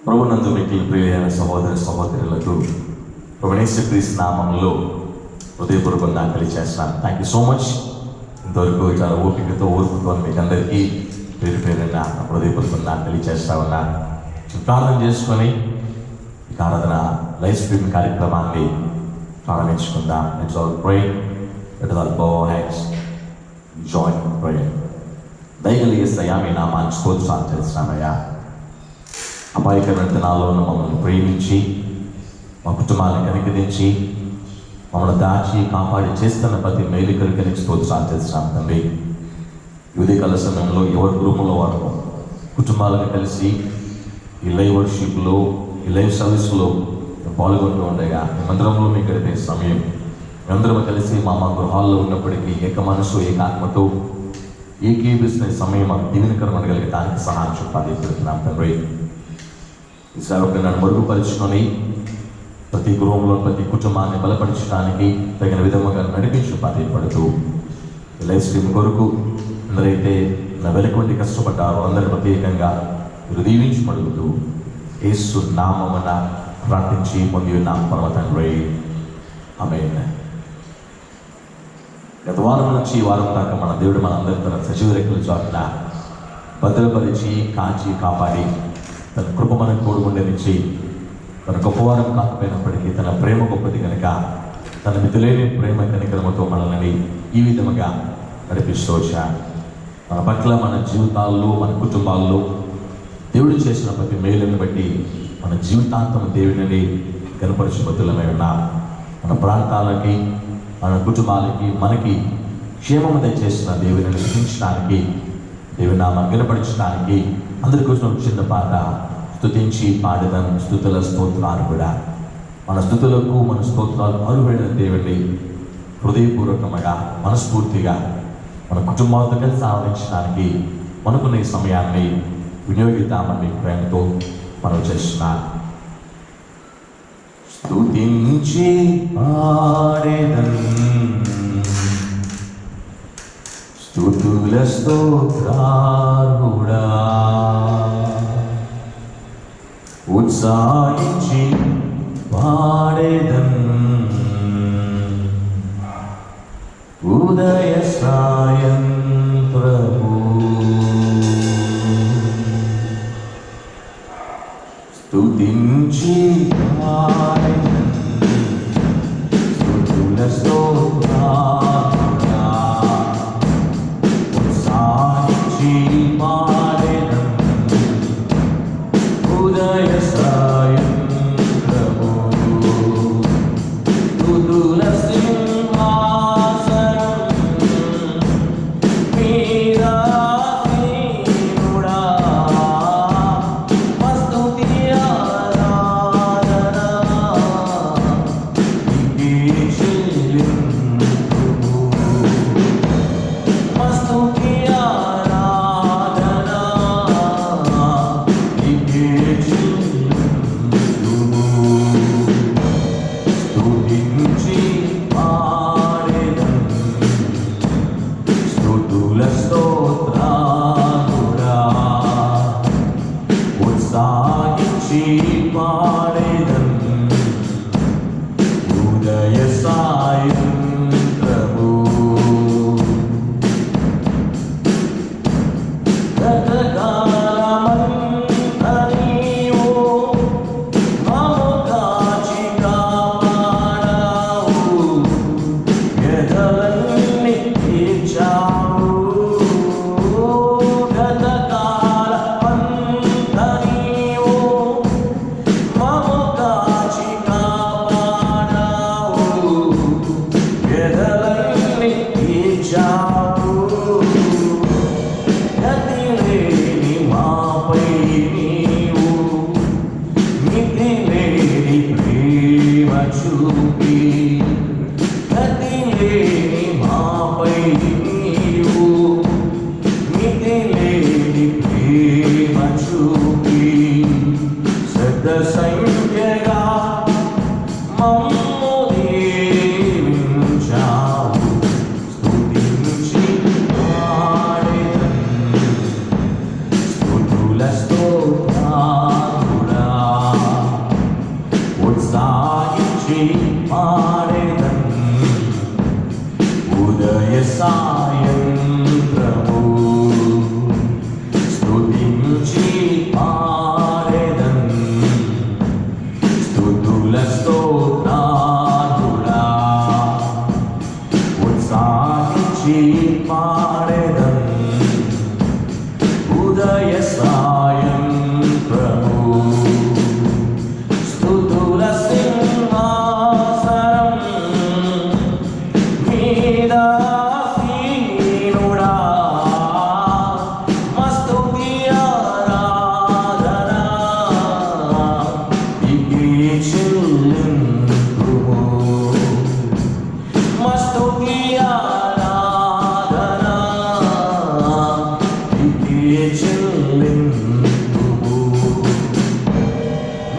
ప్రభునందు మిక్కిలి ప్రియమైన సహోదర సహోదరులకు యేసుక్రీస్తు నామములో హృదయపూర్వకంగా తెలియజేస్తున్నాను. Thank you so much. ఇంతవరకు చాలా ఓపికతో ఓర్పుతో మీకు అందరికీ పేరు పేరున హృదయపూర్వకంగా తెలియజేస్తా ఉన్నాను. ప్రార్థన చేసుకొని ఈ ఆరాధన లైవ్ స్ట్రీమ్ కార్యక్రమాన్ని ప్రారంభించుకుందాం. Let's all pray. Let us all bow our heads, join in prayer. దయగలిగే యేసయ్యా, మీ నామాన్ని స్తోత్రాలు చేస్తున్నామయ్యా. అపాయకరమైన దినాల్లో మమ్మల్ని ప్రేమించి మా కుటుంబాన్ని కనికరించి మమ్మల్ని దాచి కాపాడి చేస్తున్న ప్రతి మేలు కొరకు స్తోత్రాలు చేస్తున్నాం తండ్రి. ఉదయకాల సమయంలో ఎవరి గృహంలో వారు కుటుంబాలను కలిసి ఈ లైవ్ వర్షిప్లో, ఈ లైవ్ సర్వీస్లో పాల్గొంటూ ఉండగా మందిరంలో మీకు గడిపే సమయం మేమందరం కలిసి మా గృహాల్లో ఉన్నప్పటికీ ఏక మనసు ఏక ఆత్మతో ఏకీభిస్తున్న సమయం మాకు దీవెనకరమనగలిగే దానికి సహాయం చూపాలి పెడుతున్నాం తండ్రి. ఈ సేవకుని నన్ను మరుగుపరుచుకొని ప్రతి గృహంలో ప్రతి కుటుంబాన్ని బలపరచడానికి తగిన విధముగా నడిపించు పాదపడుతూ లైవ్ స్ట్రీమ్ కొరకు అందరైతే నా వెలుగుండి కష్టపడ్డారో అందరిని ప్రత్యేకంగా మీరు దీవించబడుతూ యేసు నామమున ప్రార్థించి పొంది ఉన్నాం పరమ తండ్రి. ఆమేన్. గత వారం నుంచి ఈ వారం దాకా మన దేవుడు మనందరి తన సజీవ రెక్కల చాటున భద్రపరిచి కాచి కాపాడి తన కృప మనకు తోడుగుండనిచ్చి తన గొప్పవారం కాకపోయినప్పటికీ తన ప్రేమ గొప్పది కనుక తన మితిలేని ప్రేమ కనికరమతో మనల్ని ఈ విధముగా నడిపిస్తూ వచ్చాడు. మన పట్ల మన జీవితాల్లో మన కుటుంబాల్లో దేవుడు చేసిన ప్రతి మేలుని బట్టి మన జీవితాంతం దేవుడిని కనపరచుబద్దులమై ఉన్నాం. మన ప్రాంతాలకి, మన కుటుంబాలకి, మనకి క్షేమము దయచేసిన దేవుడిని స్థుతించడానికి, దేవుని నామాన్ని కనపరచడానికి అందరి కోసం చిన్న పాట స్తుతించి పాడదాం. స్తుతుల స్తోత్రాలు కూడా మన స్తుతులకు మన స్తోత్రాలు అరువైన దేవుడిని హృదయపూర్వకంగా మనస్ఫూర్తిగా మన కుటుంబాలతో కలిసి ఆవరించడానికి మనకున్న ఈ సమయాన్ని వినియోగిద్దామని ప్రేమతో మనం చేస్తున్నాను. స్తుతించి పాడేదన్ స్తుతుల స్తోత్రాలుడా ఉత్సాహించి పాడేదన్ ఉదయ సాయం ప్రభు స్తుతించి పాడేదన్ స్తుతుల స్తోత్రాలుడా ఉత్సాహించి పాడేదన్ ఉదయ సాయం ప్రభు స్తుతుల స్తుతుల స్తోత్రాలుడా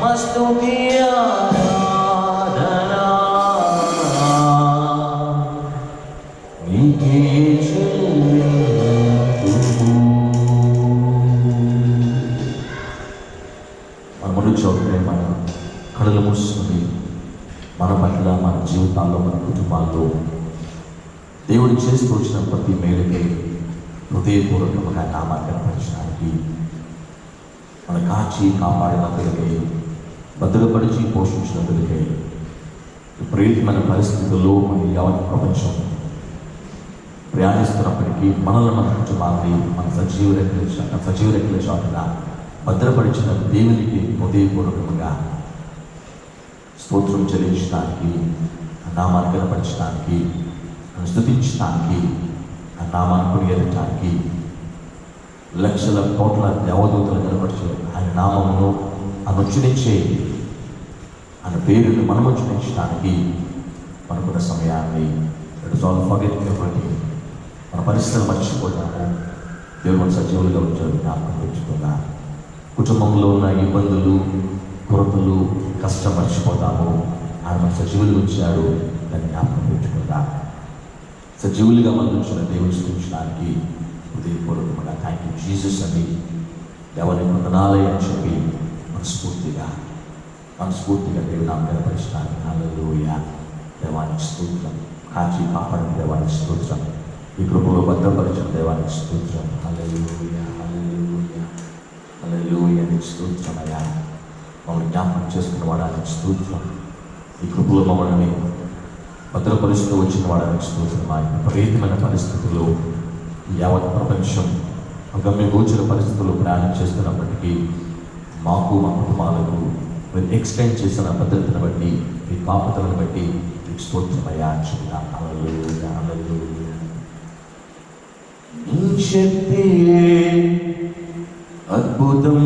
మస్తుతి ఆరాధనా నీకే చెల్లింతుము. మన ముందు చోటే మన కళ్ళు మూసుకుని మన పట్ల మన జీవితాల్లో మన కుటుంబాల్లో దేవుడు చేస్తూ వచ్చిన ప్రతి మేలుకై హృదయపూర్వకంగా నామాన్ని కనపరచడానికి, మన కాచి కాపాడినందుకై, భద్రపరిచి పోషించినందుకై, విపరీతమైన పరిస్థితుల్లో మన యావత్ ప్రపంచం ప్రయాణిస్తున్నప్పటికీ మనల్ని మన కుటుంబాన్ని మన సజీవ రెక్కల చాటున భద్రపరిచిన దేవునికి హృదయపూర్వకంగా స్తోత్రం చెల్లించడానికి, ఆ నామాన్ని కనపరచడానికి, స్తుతించడానికి, ఆ నామాన్ని కొనియాడటానికి, లక్షల కోట్ల దేవదూతలు కనపరిచే ఆయన నామమును అనుచరించే ఆయన పేరును మనం ఉచ్చరించడానికి మనకున్న సమయాన్ని మన పరిస్థితులు మర్చిపోతాము. దేవుడు మన సజీవులుగా ఉంచాడు, జ్ఞాపకం తెచ్చుకున్నా. కుటుంబంలో ఉన్న ఇబ్బందులు, కొరతలు, కష్టం మర్చిపోతాము. ఆయన మన సజీవులు ఉంచాడు, దాన్ని జ్ఞాపకం తెచ్చుకుందా. సజీవులుగా మనం ఉంచిన దేవుని స్థుతించడానికి హృదయపూర్వకంగా థ్యాంక్ యూ జీసస్ అని ఎవరిని వందనాలే అని చెప్పి మనస్ఫూర్తిగా దేవుని నామం కనపరచడానికి హల్లెలూయా. దేవానికి స్తోత్రం. కాచి కాపాడిన దేవానికి స్తోత్రం. ఈ కృపలో భద్రపరిచిన దేవానికి స్తోత్రం. హల్లెలూయా, హల్లెలూయా, హల్లెలూయా. నీకు స్తోత్రం అయ్యా. మమ్మల్ని జ్ఞాపకం చేసుకున్న వాడానికి స్తోత్రం. ఈ కృపలో మమ్మల్ని భద్రపరుస్తూ వచ్చిన వాడానికి స్తోత్రం. మా విపరీతమైన పరిస్థితుల్లో యావత్ ప్రపంచం గమ్య గోచర పరిస్థితుల్లో ప్రయాణం చేస్తున్నప్పటికీ మాకు మా కుటుంబాలకు మీరు ఎక్స్టెండ్ చేసిన భద్రతను బట్టి, మీ కాపుతలను బట్టి మీకు స్తోత్రమయ్యా అని చెప్తాను. హల్లెలూయా, హల్లెలూయా. నీ శక్తియే అద్భుతం,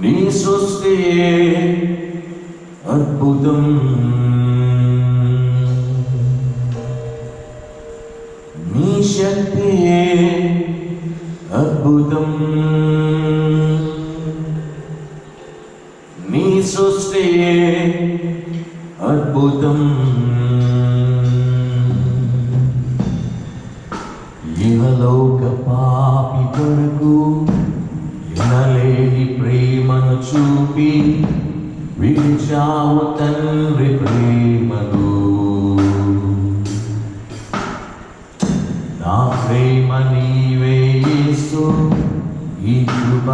నీ సృష్టియే అద్భుతం, నీ శక్తియే అద్భుతం, నీ సృష్టియే అద్భుతం. ఇహలోక పాపి కొరకు ఎనలేని ప్రేమను చూపి విడిచావు తండ్రి ప్రేమను. నా ప్రేమ నీవే యేసు, ఈ కృప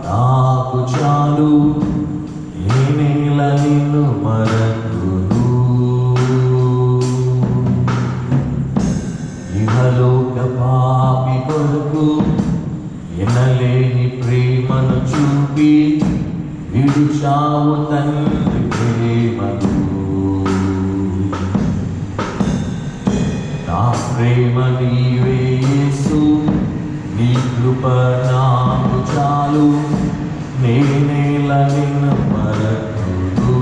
నాకు చాలు, నేనేల నిన్ను మరతును. ఇహలోక పాపి కొరకు ఎనలేని ప్రేమను చూపి విడిచావు తండ్రి ప్రేమను. నా ప్రేమ నీవే యేసు, నీ కృప నాకు చాలు, నేనేల నిన్ను మరతును.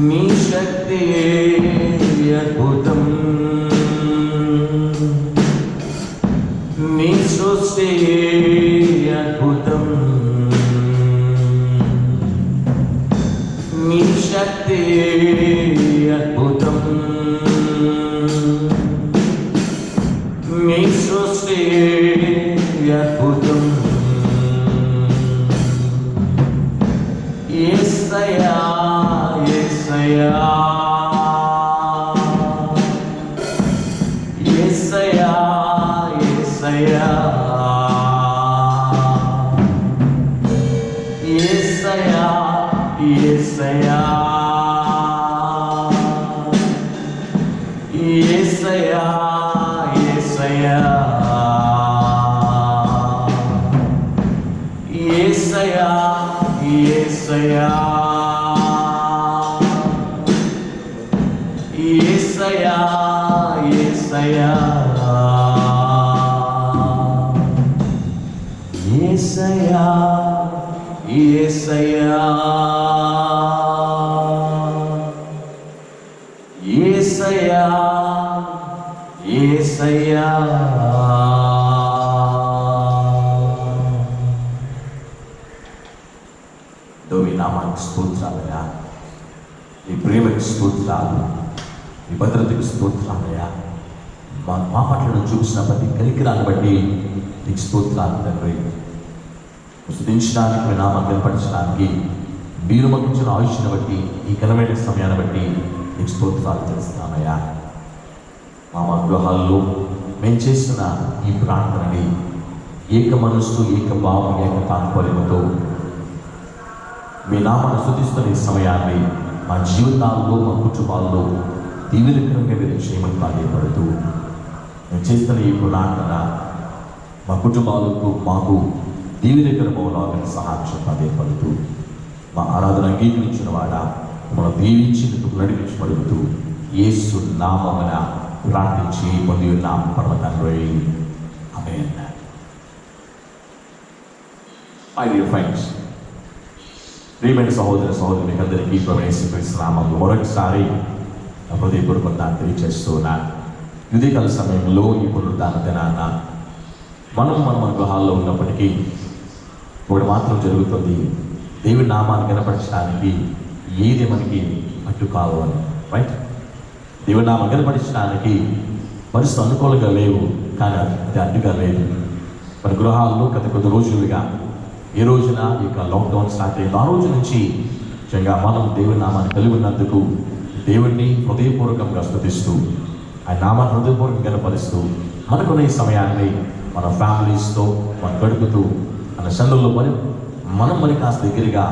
నీ శక్తియే అద్భుతం, నీ సృష్టియే అద్భుతం, నీ శక్తియే అద్భుతం, నీ సృష్టియే అద్భుతం. యేసయ్యా, యేసయ్యా, యేసయ్యా, యేసయ్యా, యేసయ్యా, యేసయ్యా, యేసయ్యా, యేసయ్యా, యేసయ్యా, యేసయ్యా, యేసయ్యా, యేసయ్యా, యేసయ్యా, యేసయ్యా, యేసయ్యా, యేసయ్యా. కృపకి స్తోత్రాలు, నీ భద్రతకి స్తోత్రాలయ్యా. మా పట్ల చూసిన ప్రతి కరికిరాన్ని బట్టి నీకు స్తోత్రాలు తండ్రి. స్తుతించడానికి, మీ నామాన్ని కనపరచడానికి మీరు మాకు ఇచ్చిన ఆయుష్ని బట్టి, ఈ ఘనమైన సమయాన్ని బట్టి నీకు స్తోత్రాలు తెలుస్తానయ్యా. మా గృహాల్లో మేము చేసిన ఈ ప్రార్థనని ఏక మనస్సు, ఏక భావం, ఏక తాత్పర్యంతో మీ నామాన్ని స్తుతిస్తున్న ఈ సమయాన్ని మా జీవితాల్లో, మా కుటుంబాల్లో దీవెనకరంగా మీరు చేయమని ప్రాధాన్యపడుతూ, మేము చేస్తున్న ఈ ప్రార్థన మా కుటుంబాలకు, మాకు దీవెనకరమవులాగా సహాయం ప్రాధాన్యపడుతూ, మా ఆరాధన అంగీకరించిన వాడ మనం దీవించి నడిపించబడుతూ యేసు నామమున ప్రార్థించి పొంది ఉన్నాం పరమ తండ్రి. ఆమేన్. మై డియర్ ఫ్రెండ్స్, ప్రియమైన సహోదర సహోదరులందరికీ యేసు నామములో మరొకసారి హృదయపూర్వకంగా తెలియజేస్తున్నాను. ఉదయకాల సమయంలో ఈ పునరుద్ధాన దినాన మన గృహాల్లో ఉన్నప్పటికీ ఒకటి మాత్రం జరుగుతుంది, దేవుని నామాన్ని కనపరచడానికి ఏది మనకి అడ్డు కావు అని. రైట్? దేవుని నామాన్ని కనపరచడానికి పరిస్థితులు అనుకూలంగా లేవు, కానీ అది అడ్డుగా లేదు. మన గృహాల్లో గత కొద్ది రోజులుగా ఏ రోజున ఈ యొక్క లాక్డౌన్ స్టార్ట్ అయ్యింది ఆ రోజు నుంచి నిజంగా మనం దేవుని నామాన్ని కలిగి ఉన్నందుకు దేవుణ్ణి హృదయపూర్వకంగా స్తుతిస్తూ, ఆయన నామాన్ని హృదయపూర్వకంగా కనపరుస్తూ, మనకున్న ఈ సమయాన్ని మన ఫ్యామిలీస్తో మనం గడుపుతూ, మన సందుల్లో మనం కాస్త దగ్గరగా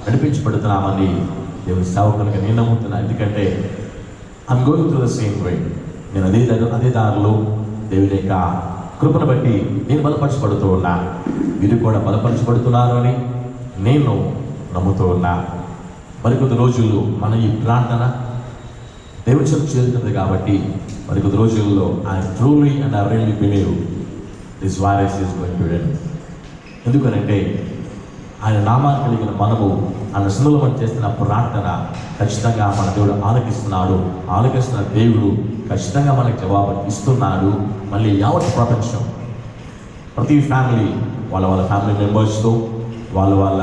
నడిపించబడుతున్నామని దేవుని సేవకునిగా నేను నమ్ముతున్నాను. ఎందుకంటే I'm going through the same way. నేను అదే దారిలో దేవుని యొక్క కృపను బట్టి నేను బలపరచబడుతూ ఉన్నా, మీరు కూడా బలపరచబడుతున్నారు అని నేను నమ్ముతూ ఉన్నా. మరికొద్ది రోజుల్లో మన ఈ ప్రార్థన దేవుని చెంతకు చేరుతుంది కాబట్టి మరికొద్ది రోజుల్లో I truly and I really believe this virus is going to end. ఎందుకనంటే ఆయన నామాన్ని కలిగిన మనము ఆయన సున్నలో మనం చేస్తున్న ప్రార్థన ఖచ్చితంగా మన దేవుడు ఆలకిస్తున్న దేవుడు ఖచ్చితంగా మనకి జవాబు ఇస్తున్నాడు. మళ్ళీ యావత్ ప్రపంచం, ప్రతి ఫ్యామిలీ వాళ్ళ ఫ్యామిలీ మెంబర్స్తో, వాళ్ళ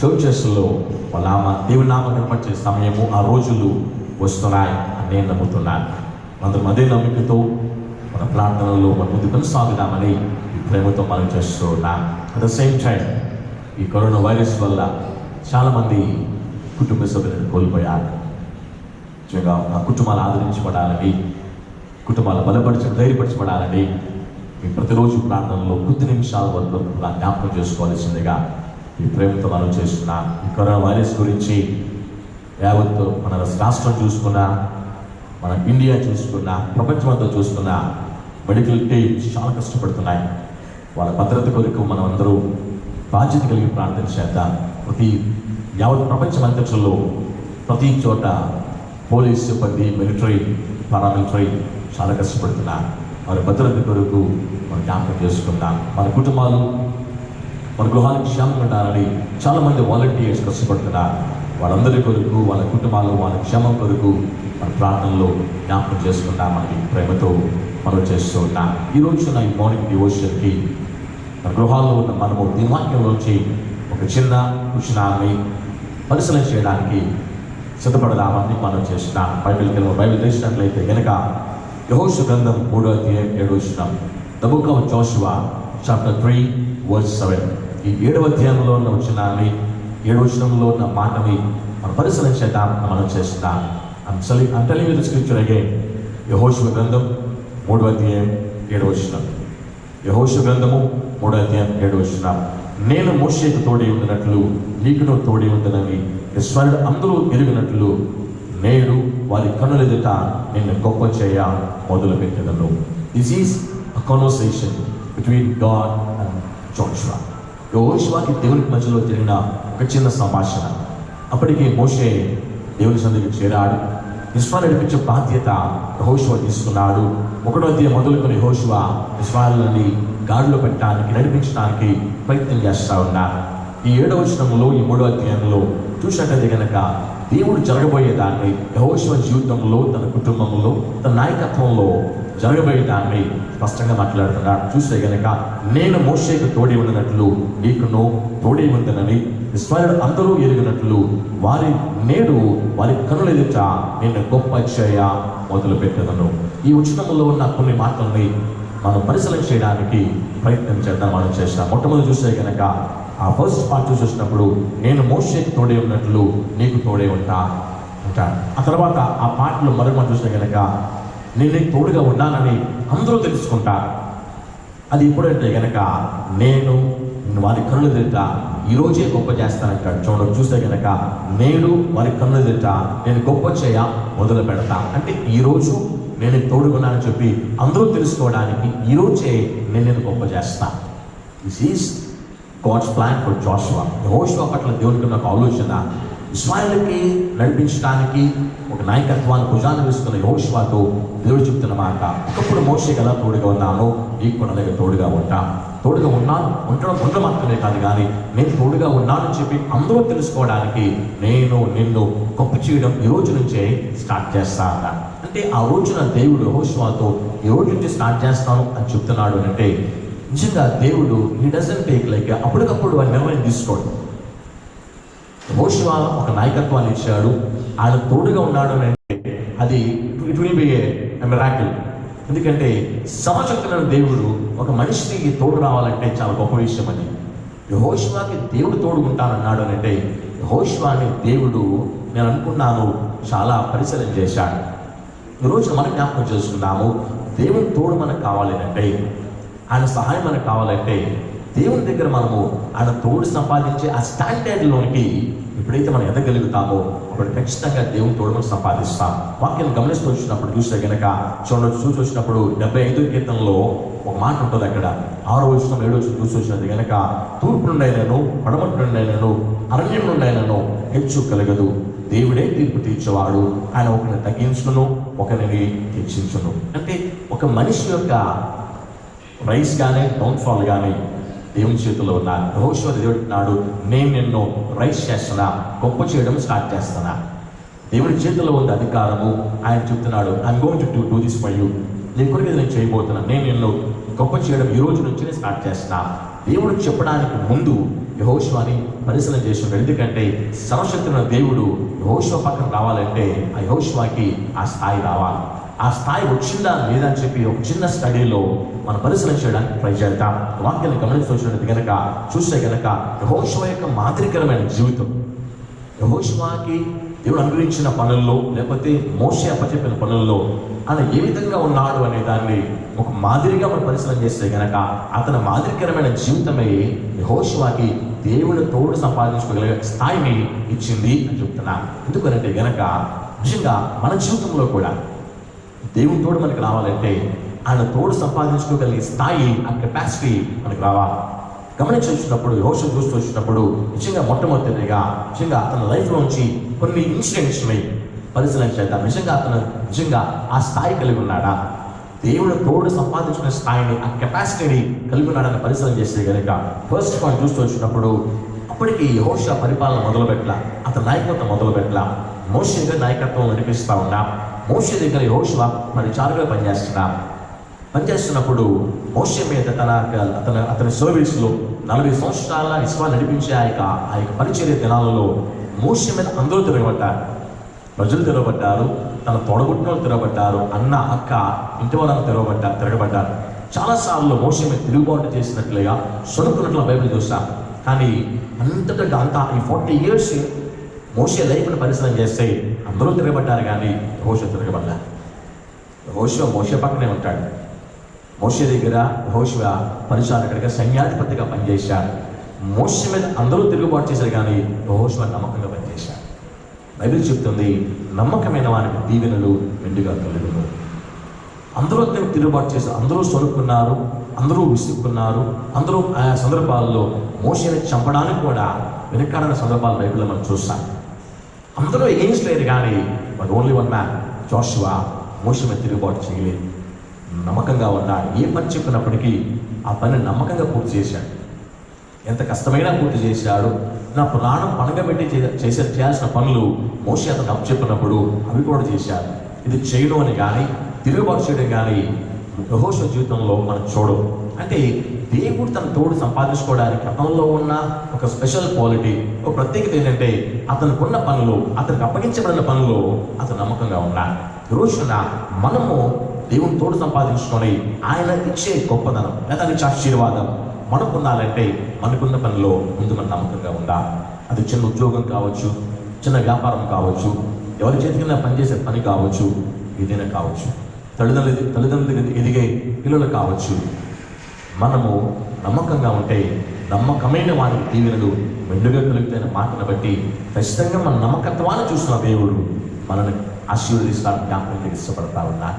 చర్చెస్లో వాళ్ళ దేవుని నామం కనపరిచే సమయము, ఆ రోజులు వస్తున్నాయి అని నేను నమ్ముతున్నాను. అందరం అదే నమ్మికతో మన ప్రార్థనలో మన ముందు కొనసాగుదామని ఈ ప్రేమతో మనం చేస్తూ ఉన్నాం. అట్ ద సేమ్ టైం ఈ కరోనా వైరస్ వల్ల చాలామంది కుటుంబ సభ్యులను కోల్పోయారు. నిజంగా ఆ కుటుంబాలు ఆదరించబడాలని, కుటుంబాలు ధైర్యపరచబడాలని మీ ప్రతిరోజు ప్రార్థనలో కొద్ది నిమిషాల వరకు జ్ఞాపకం చేసుకోవాల్సిందిగా ఈ ప్రేమతో మనం చేస్తున్నాం. ఈ కరోనా వైరస్ గురించి యావత్తు మన రాష్ట్రం చూసుకున్నా, మన ఇండియా చూసుకున్నా, ప్రపంచమంతా చూసుకున్నా మెడికల్ టీమ్స్ చాలా కష్టపడుతున్నాయి. వాళ్ళ భద్రత కొరకు మనం అందరూ బాధ్యత కలిగి ప్రార్థన చేద్దాం. యావత్ ప్రపంచం అంతరిక్షంలో ప్రతి చోట పోలీస్ సిబ్బంది, మిలిటరీ, పారామిలిటరీ చాలా కష్టపడుతున్నారు. వారి భద్రత కొరకు మనం జ్ఞాపకం చేసుకుందాం. మన కుటుంబాలు, మన గృహాలకు క్షేమంగా ఉండాలని చాలామంది వాలంటీర్స్ కష్టపడుతున్నారు. వాళ్ళందరి కొరకు, వాళ్ళ కుటుంబాలు, వాళ్ళ క్షేమం కొరకు మన ప్రార్థనలో జ్ఞాపకం చేసుకుందామని ప్రేమతో మనం చేస్తూ ఉన్నాం. ఈరోజు నా ఈ మార్నింగ్ డివోషన్కి మన గృహాల్లో ఉన్న మనము దీని వాక్యంలోంచి ఒక చిన్న విషయాన్ని పరిశీలన చేయడానికి సిద్ధపడదామని మనం చేస్తున్నాం. బైబిల్ తెచ్చినట్లయితే కనుక యెహోషువ గ్రంథం 3వ అధ్యాయం 7వ వచనం, the book of Joshua chapter 3 verse 7. ఈ 7వ అధ్యాయంలో ఉన్న వచనాన్ని, 7వ వచనంలో ఉన్న మాటని మనం పరిశీలన చేద్దాం మనం చేస్తున్నాం. I'm telling you the scripture again. యెహోషువ గ్రంథం 3వ అధ్యాయం 7వ వచనం. యెహోషువ గ్రంథము 3వ అధ్యాయం 7వ వచనం, నేను మోషేకు తోడై ఉండినట్లు నీకును తోడై ఉందనని ఇశ్రాయేలు అందరూ ఎరిగినట్లు నేడు వారి కన్నులెదుట నిన్ను గొప్ప చేయ మొదలు పెట్టెదను. This is a conversation between God and Joshua. యెహోషువాకి దేవునికి మధ్యలో జరిగిన ఒక చిన్న సంభాషణ. అప్పటికి మోషే దేవుని సన్నిధికి చేరాడు. ఇశ్రాయేలుకి ఇచ్చే బాధ్యత యెహోషువ తీసుకున్నాడు. 1వ అధ్యాయం మొదలుకొని యెహోషువ ఇశ్రాయేలుని గాడిలో పెట్టడానికి, నడిపించడానికి ప్రయత్నం చేస్తూ ఉన్నారు. ఈ 7వ వచనంలో, ఈ 3వ అధ్యాయంలో చూసినట్లయితే కనుక దేవుడు జరగబోయేదాన్ని యెహోషువ జీవితంలో, తన కుటుంబంలో, తన నాయకత్వంలో జరగబోయే దాన్ని స్పష్టంగా మాట్లాడుతున్నాడు. చూస్తే గనక నేను మోషేకు తోడి ఉన్నట్లు నీకును తోడి ఉందనని ఇశ్రాయేలు అందరూ ఎరిగినట్లు వారి నేడు వారి కనుల ఎదుట నేను గొప్ప చేయ మొదలు పెట్టదను. ఈ వచనములో ఉన్న కొన్ని మాటల్ని మనం పరిశీలన చేయడానికి ప్రయత్నం చేద్దాం. మనం చేసిన మొట్టమొదటి చూస్తే కనుక ఆ ఫస్ట్ పార్ట్ చూసినప్పుడు నేను మోషేకు తోడే ఉన్నట్లు నీకు తోడే ఉంటాను. ఆ తర్వాత ఆ పాటలో మరొక మనం చూస్తే కనుక నేను నీకు తోడుగా ఉన్నానని అందరూ తెలుసుకుంటారు. అది ఎప్పుడంటే కనుక నేను వారి కన్నుల ఎదుట ఈరోజే గొప్ప చేస్తానంటాడు. చూడండి, చూస్తే కనుక నేడు వారి కన్నుల ఎదుట నేను గొప్ప చేయ మొదలు పెడతా. అంటే ఈరోజు నేను తోడుకున్నానని చెప్పి అందరూ తెలుసుకోవడానికి ఈరోజే నేను గొప్ప చేస్తా. This is God's plan for Joshua. యెహోషువ పట్ల దేవునికి ఉన్న ఒక ఆలోచన, ఇశ్రాయేలుకి నడిపించడానికి ఒక నాయకత్వాన్ని భుజాన వేసుకున్న యెహోషువతో దేవుడు చెప్తున్న మాట, ఒకప్పుడు మోషేకి ఎలా తోడుగా ఉన్నానో నీకు కూడా అలాగే తోడుగా తోడుగా ఉన్నాను. ఉండడం మాత్రమే కాదు, కానీ నేను తోడుగా ఉన్నానని చెప్పి అందరూ తెలుసుకోవడానికి నేను నిన్ను గొప్ప చేయడం ఈ రోజు నుంచే స్టార్ట్ చేస్తా అన్నాడు. అంటే ఆ రోజున దేవుడు యెహోషువతో ఈ రోజు నుంచి స్టార్ట్ చేస్తాను అని చెప్తున్నాడు. అంటే నిజంగా దేవుడు హీ డజంట్ టేక్ లైక్ అప్పటికప్పుడు వారి నిర్ణయం తీసుకోడు. యెహోషువ ఒక నాయకత్వాన్ని ఇచ్చాడు, ఆయన తోడుగా ఉన్నాడు అంటే అది it will be a miracle. ఎందుకంటే సమశక్తులైన దేవుడు ఒక మనిషికి తోడు రావాలంటే చాలా గొప్ప విషయం. అది యెహోషువకి దేవుడు తోడుకుంటానన్నాడు అని అంటే యెహోషువని దేవుడు నేను అనుకున్నాను చాలా పరిశీలన చేశాడు. ఈరోజు మనం జ్ఞాపకం చేసుకున్నాము, దేవుని తోడు మనకు కావాలి అంటే, ఆయన సహాయం మనకు కావాలంటే దేవుని దగ్గర మనము ఆయన తోడు సంపాదించే ఆ స్టాండర్డ్లోనికి ఎప్పుడైతే మనం ఎదగలుగుతామో అప్పుడు ఖచ్చితంగా దేవుని తోడు మనం సంపాదిస్తాం. వాక్యాన్ని గమనిస్తూ వచ్చినప్పుడు చూస్తే కనుక చూసి వచ్చినప్పుడు 75వ కీర్తనలో ఒక మాట ఉంటుంది. అక్కడ 6వ వచనం 7వ వచనం చూసి వచ్చినది కనుక తూర్పు నుండైనను పడమటి నుండైనను అరణ్యం నుండైనను హెచ్చు కలగదు. దేవుడే తీర్పు తీర్చేవాడు, ఆయన ఒకరిని తగ్గించును ఒకరిని హెచ్చించును. అంటే ఒక మనిషి యొక్క రైస్ కానీ డౌన్ఫాల్ కానీ దేవుని చేతుల్లో ఉన్నాను. యెహోషువ దేవుడున్నాడు, నేను నిన్ను రైస్ చేస్తున్నా, గొప్ప చేయడం స్టార్ట్ చేస్తున్నా. దేవుడి చేతుల్లో ఉంది అధికారము. ఆయన చెప్తున్నాడు, I'm going to do this for you. నీ కొరకు నేను చేయబోతున్నా, నేను నిన్ను గొప్ప చేయడం ఈ రోజు నుంచి స్టార్ట్ చేస్తున్నా. దేవుడు చెప్పడానికి ముందు యెహోషువని పరిశీలన చేస్తున్నాడు. ఎందుకంటే సర్వశక్తులైన దేవుడు యెహోషువ పక్కన రావాలంటే ఆ యెహోషువకి ఆ స్థాయి రావాలి. ఆ స్థాయి వచ్చిందా లేదా అని చెప్పి ఒక చిన్న స్టడీలో మనం పరిశీలన చేయడానికి ట్రై చేద్దాం. వాక్యాన్ని గమనించినట్టు కనుక చూస్తే కనుక యెహోషువ యొక్క మాదిరికరమైన జీవితం, యెహోషువకి దేవుడు అనుగ్రహించిన పనుల్లో లేకపోతే మోషే అప్పచెప్పిన పనుల్లో ఆయన ఏ విధంగా ఉన్నాడు అనే దాన్ని ఒక మాదిరిగా మనం పరిశీలన చేస్తే కనుక అతని మాదిరికరమైన జీవితమే యెహోషువకి దేవుని తోడు సంపాదించుకోగలిగే స్థాయిని ఇచ్చింది అని చెప్తున్నాను. ఎందుకనంటే గనక నిజంగా మన జీవితంలో కూడా దేవుని తోడు మనకు రావాలంటే ఆయన తోడు సంపాదించుకోగలిగే స్థాయి, ఆ కెపాసిటీ మనకు రావాలి. గమనించి వచ్చినప్పుడు యెహోషువ చూస్తూ వచ్చినప్పుడు నిజంగా మొట్టమొదటిగా నిజంగా అతని లైఫ్లోంచి కొన్ని ఇన్సిడెంట్స్ని పరిశీలన చేద్దాం. నిజంగా ఆ స్థాయి కలిగి ఉన్నాడా, దేవుడు తోడు సంపాదించుకునే స్థాయిని, ఆ కెపాసిటీని కలిగి ఉన్నాడని పరిశీలన చేస్తే కనుక ఫస్ట్ పాయింట్ చూస్తూ వచ్చినప్పుడు అప్పటికి యెహోషువ పరిపాలన మొదలుపెట్టలా, అతని నాయకత్వం మొదలుపెట్టలా. మోషే దగ్గర నాయకత్వం నడిపిస్తూ ఉన్నా. మోషే దగ్గర యెహోషువ పరిచారకుగా పనిచేస్తున్నప్పుడు మోషే మీద అతని సర్వీస్లో 40 సంవత్సరాల ఇస్రాయేలు నడిపించే ఆ యొక్క పరిచర్య దినాలలో మోషే మీద అందరూ తిరగబడ్డారు. ప్రజలు తిరగబడ్డారు, తన తొడగొట్టిన తిరగబడ్డారు, అన్న అక్క ఇంటి వాళ్ళని తిరగబడ్డారు. చాలాసార్లు మోషే మీద తిరుగుబాటు చేసినట్లుగా సొనుకున్నట్లు బైబిల్ చూస్తాం. కానీ అంతా ఈ 40 years మోషే లైఫ్ని పరిశీలన చేస్తే అందరూ తిరగబడ్డారు, కానీ యెహోషువ తిరగబడ్డారు. యెహోషువ మోషే పక్కనే ఉంటాడు. మోషే దగ్గర యెహోషువ పరిచారకుడిగా సైన్యాధిపతిగా పనిచేశాడు. మోషే మీద అందరూ తిరుగుబాటు చేశారు, కానీ యెహోషువ నమ్మకంగా పనిచేశాడు. బైబిల్ చెప్తుంది, నమ్మకమైన వారికి దీవెనలు మెండుగా కలుగును. అందరూ తిరుగుబాటు చేశారు, అందరూ సొనుక్కున్నారు, అందరూ విసుక్కున్నారు. అందరూ ఆయా సందర్భాల్లో మోషేని చంపడానికి కూడా వెనకాడిన సందర్భాలు బైబిల్లో మనం చూస్తాం. అందరూ ఎగెయిన్స్ట్ లేరు, కానీ బట్ ఓన్లీ వన్ మ్యాన్ జోషువ మోషే మీద తిరుగుబాటు చేయలేదు. నమ్మకంగా ఉన్నాడు. ఏ పని చెప్పినప్పటికీ ఆ పని నమ్మకంగా పూర్తి చేశాడు. ఎంత కష్టమైనా పూర్తి చేశాడు. నా ప్రాణం పనగబెట్టి చేయాల్సిన పనులు మోషే అతను అప్పచెప్పినప్పుడు అవి కూడా చేశాడు. ఇది చేయడం అని కానీ తిరుగుబాటు చేయడం కానీ యెహోషువ జీవితంలో మనం చూడం. అంటే దేవుడు తన తోడు సంపాదించుకోవడానికి అతనిలో ఉన్న ఒక స్పెషల్ క్వాలిటీ, ఒక ప్రత్యేకత ఏంటంటే అతనికి పనులు, అతనికి అప్పగించబడిన పనులు అతను నమ్మకంగా ఉన్నాడు. ఈ రోజున మనము దేవుని తోడు సంపాదించుకొని ఆయన ఇచ్చే గొప్పదనం లేదా ఇచ్చే ఆశీర్వాదం మనం పొందాలంటే మనకున్న పనిలో ముందు మనం నమ్మకంగా ఉండాలి. అది చిన్న ఉద్యోగం కావచ్చు, చిన్న వ్యాపారం కావచ్చు, ఎవరి చేతి కింద పనిచేసే పని కావచ్చు, ఏదైనా కావచ్చు, తల్లిదండ్రులు ఎదిగే పిల్లలు కావచ్చు. మనము నమ్మకంగా ఉంటే నమ్మకమైన వారికి దీవెనలు మెండుగా కలుగుతాయన్న మాటను బట్టి ఖచ్చితంగా మన నమ్మకత్వాన్ని చూసిన దేవుడు మనల్ని ఆశీర్వదిస్తానికి జ్ఞాపకం ఇష్టపడతా ఉన్నా.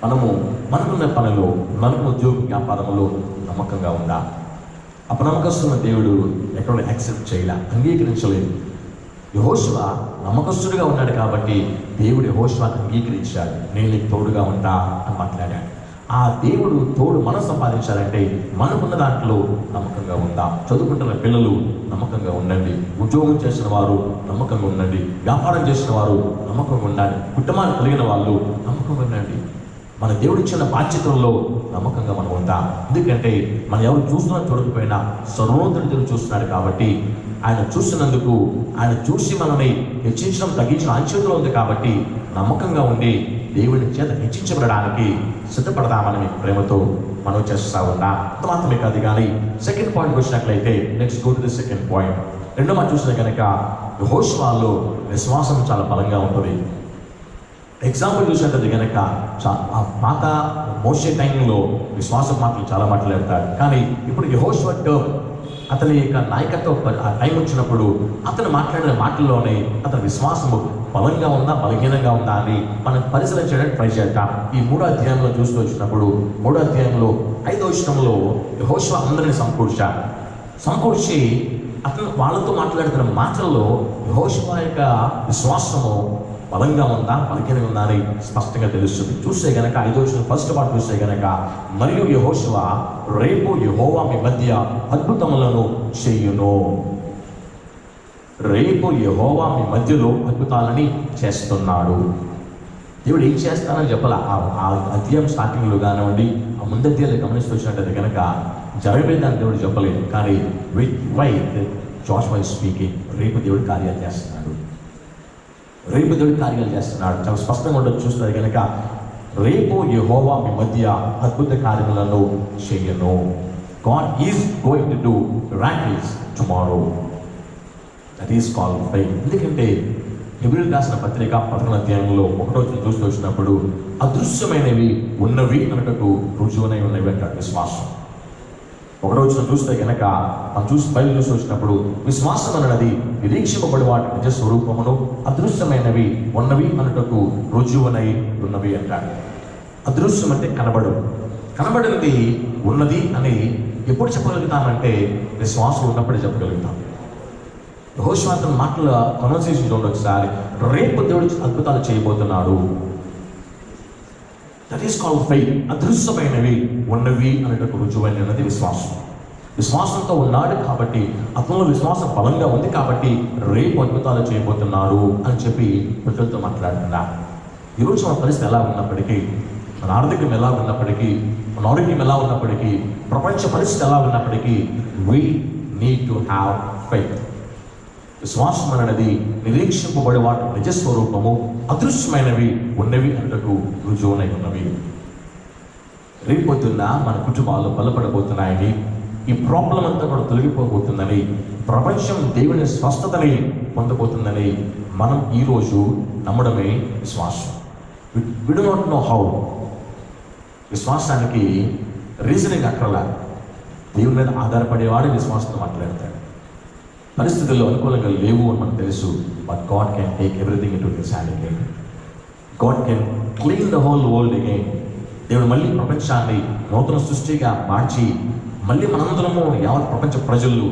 మనము మనకున్న పనిలో, మనకు ఉద్యోగ వ్యాపారంలో నమ్మకంగా ఉందా? అపనమ్మకస్తున్న దేవుడు ఎక్కడ యాక్సెప్ట్ చేయలే, అంగీకరించలేదు. యెహోషువ నమ్మకస్తుడిగా ఉన్నాడు కాబట్టి దేవుడు యెహోషువను అంగీకరించాడు. నేను నీకు తోడుగా ఉంటా అని మాట్లాడాడు. ఆ దేవుడు తోడు మనం సంపాదించాలంటే మనకున్న దాంట్లో నమ్మకంగా ఉందా? చదువుకుంటున్న పిల్లలు నమ్మకంగా ఉండండి, ఉద్యోగం చేసిన వారు నమ్మకంగా ఉండండి, వ్యాపారం చేసిన వారు నమ్మకంగా ఉండండి, కుటుంబాన్ని కలిగిన వాళ్ళు నమ్మకంగా ఉండండి. మన దేవుడు ఇచ్చిన బాధ్యతల్లో నమ్మకంగా మనం ఉందాం. ఎందుకంటే మనం ఎవరు చూసినా చూడకపోయినా సర్వోన్నతుడు దేవుడు చూస్తున్నాడు కాబట్టి, ఆయన చూసినందుకు, ఆయన చూసి మనల్ని హెచ్చించడం తగ్గించడం ఆయన చేతిలో ఉంది కాబట్టి నమ్మకంగా ఉండి దేవుని చేత హెచ్చించబడడానికి సిద్ధపడదామని ప్రేమతో మనం చేస్తూ ఉన్నాం. మాత్రమే కాదు కానీ సెకండ్ పాయింట్ వచ్చినట్లయితే next go to the second point. రెండో మనం చూసిన కనుక యెహోషువలో విశ్వాసం చాలా బలంగా ఉంటుంది. ఎగ్జాంపుల్ చూసినట్టు కనుక పాత మోషే టైంలో విశ్వాసం మాటలు చాలా మాట్లాడతాడు. కానీ ఇప్పుడు యెహోషువ టర్మ్, అతని యొక్క నాయకత్వ ఆ టైం వచ్చినప్పుడు అతను మాట్లాడిన మాటల్లోనే అతని విశ్వాసము బలంగా ఉందా, బలహీనంగా ఉందా అని మనం పరిశీలించడానికి ట్రై చేద్దాం. ఈ 3వ అధ్యాయంలో చూస్తూ వచ్చినప్పుడు 3వ అధ్యాయంలో 5వ వచనంలో యెహోషువ అందరినీ సమకూర్చి అతను వాళ్ళతో మాట్లాడుతున్న మాటల్లో యెహోషువ యొక్క విశ్వాసము బలంగా ఉందా, బలహీనంగా ఉందా అని స్పష్టంగా తెలుస్తుంది. చూస్తే గనక 5వ వచనం ఫస్ట్ పార్ట్ చూస్తే గనక, మరియు యెహోషువ రేపు యెహోవా మీ మధ్య అద్భుతములను చేయును. రేపు యెహోవా మీ మధ్యలో అద్భుతాలని చేస్తున్నాడు. దేవుడు ఏం చేస్తానని చెప్పాల. ఆ అధ్యాయం స్టార్టింగ్లో కానివ్వండి, ఆ ముందు అధ్యాయాలు గమనిస్తూ వచ్చినట్టయితే కనుక జరగలేదని దేవుడు చెప్పలేదు. కానీ వై జాషువా ఈజ్ స్పీకింగ్, రేపు దేవుడు కార్యాలు చేస్తున్నాడు, రేపు దేవుడు కార్యాలు చేస్తున్నాడు. చాలా స్పష్టంగా ఉండదు చూస్తారు కనుక, రేపు యెహోవా మీ మధ్య అద్భుత కార్యములను చేయను. God is going to do miracles tomorrow. That is called faith. ఎందుకంటే హెబ్రీయులకు రాసిన పత్రిక 11వ అధ్యాయంలో 1వ వచనం చూస్తూ వచ్చినప్పుడు అదృశ్యమైనవి ఉన్నవి అనటకు రుజువునై ఉన్నవి అంటాడు విశ్వాసం. 1వ వచనం చూస్తే కనుక మనం బయలు చూసి వచ్చినప్పుడు విశ్వాసం అన్నది నిరీక్షింపబడి వాటి నిజ స్వరూపమును, అదృశ్యమైనవి ఉన్నవి అనుటకు రుజువునై ఉన్నవి అంటాడు. అదృశ్యం అంటే కనబడినది ఉన్నది అని ఎప్పుడు చెప్పగలుగుతామంటే విశ్వాసం ఉన్నప్పుడే చెప్పగలుగుతాం. యెహోషువ అతని మాటల కన్వర్సేషన్ చూడండి ఒకసారి. రేపు దేవుడు అద్భుతాలు చేయబోతున్నాడు. That is called faith. అదృశ్యమైనవి ఉన్నవి అనేటప్పుడు రుజువైనది విశ్వాసం. విశ్వాసంతో ఉన్నాడు కాబట్టి, అతనిలో విశ్వాసం బలంగా ఉంది కాబట్టి రేపు అద్భుతాలు చేయబోతున్నాడు అని చెప్పి ప్రజలతో మాట్లాడుతున్నా. ఈరోజు మన పరిస్థితి ఎలా ఉన్నప్పటికీ, మన ఆర్థికం ఎలా ఉన్నప్పటికీ, మన ఆరోగ్యం ఎలా ఉన్నప్పటికీ, ప్రపంచ పరిస్థితి ఎలా ఉన్నప్పటికీ, we need to have faith. విశ్వాసం అనేది నిరీక్షింపబడే వాటి నిజస్వరూపము, అదృశ్యమైనవి ఉన్నవి అంటకు రుజువునై ఉన్నవి. రేపొద్దున్న మన కుటుంబాలు బలపడబోతున్నాయని, ఈ ప్రాబ్లం అంతా కూడా తొలగిపోబోతుందని, ప్రపంచం దేవుని స్వస్థతని పొందబోతుందని మనం ఈరోజు నమ్మడమే విశ్వాసం. We do not know how. విశ్వాసానికి రీజనింగ్ అక్కర్లా. దేవుని మీద ఆధారపడేవాడే విశ్వాసంతో మాట్లాడతాడు. పరిస్థితుల్లో అనుకూలంగా లేవు అని మనకు తెలుసు. But God can take everything in to his hand again. God can clean the whole world again. దేవుడు మళ్ళీ ప్రపంచాన్ని నూతన సృష్టిగా మార్చి మళ్ళీ మనందరము యావత్ ప్రపంచ ప్రజలు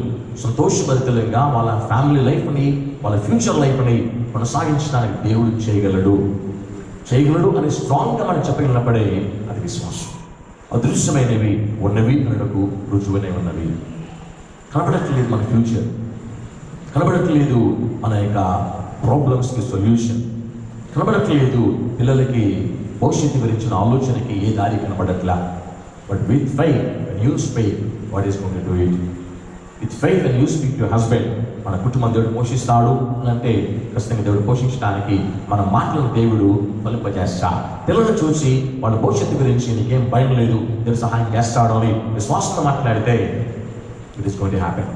సంతోషభరితంగా వాళ్ళ ఫ్యామిలీ లైఫ్ని, వాళ్ళ ఫ్యూచర్ లైఫ్ని కొనసాగించడానికి దేవుడు చేయగలడు అని స్ట్రాంగ్గా మనం చెప్పగలిగినప్పుడే అది విశ్వాసం. అదృశ్యమైనవి ఉన్నవి అనకు రుజువునే ఉన్నవి. కనబడట్లేదు మన ఫ్యూచర్, కనబడట్లేదు మన యొక్క ప్రాబ్లమ్స్కి సొల్యూషన్, కనబడట్లేదు పిల్లలకి భవిష్యత్తు గురించిన ఆలోచనకి ఏ దారి కనబడట్లా. But with faith when you speak, God is going to do it. With faith when you speak to husband, మన కుటుంబం దేవుడు పోషిస్తాడు అని అంటే ఖచ్చితంగా దేవుడు పోషించడానికి మన మాటలను దేవుడు ఫలింపజేస్తా. పిల్లలను చూసి వాళ్ళ భవిష్యత్తు గురించి నీకేం భయం లేదు, దేవుడు సహాయం చేస్తాడు అని విశ్వాసంతో మాట్లాడితే it is going to happen.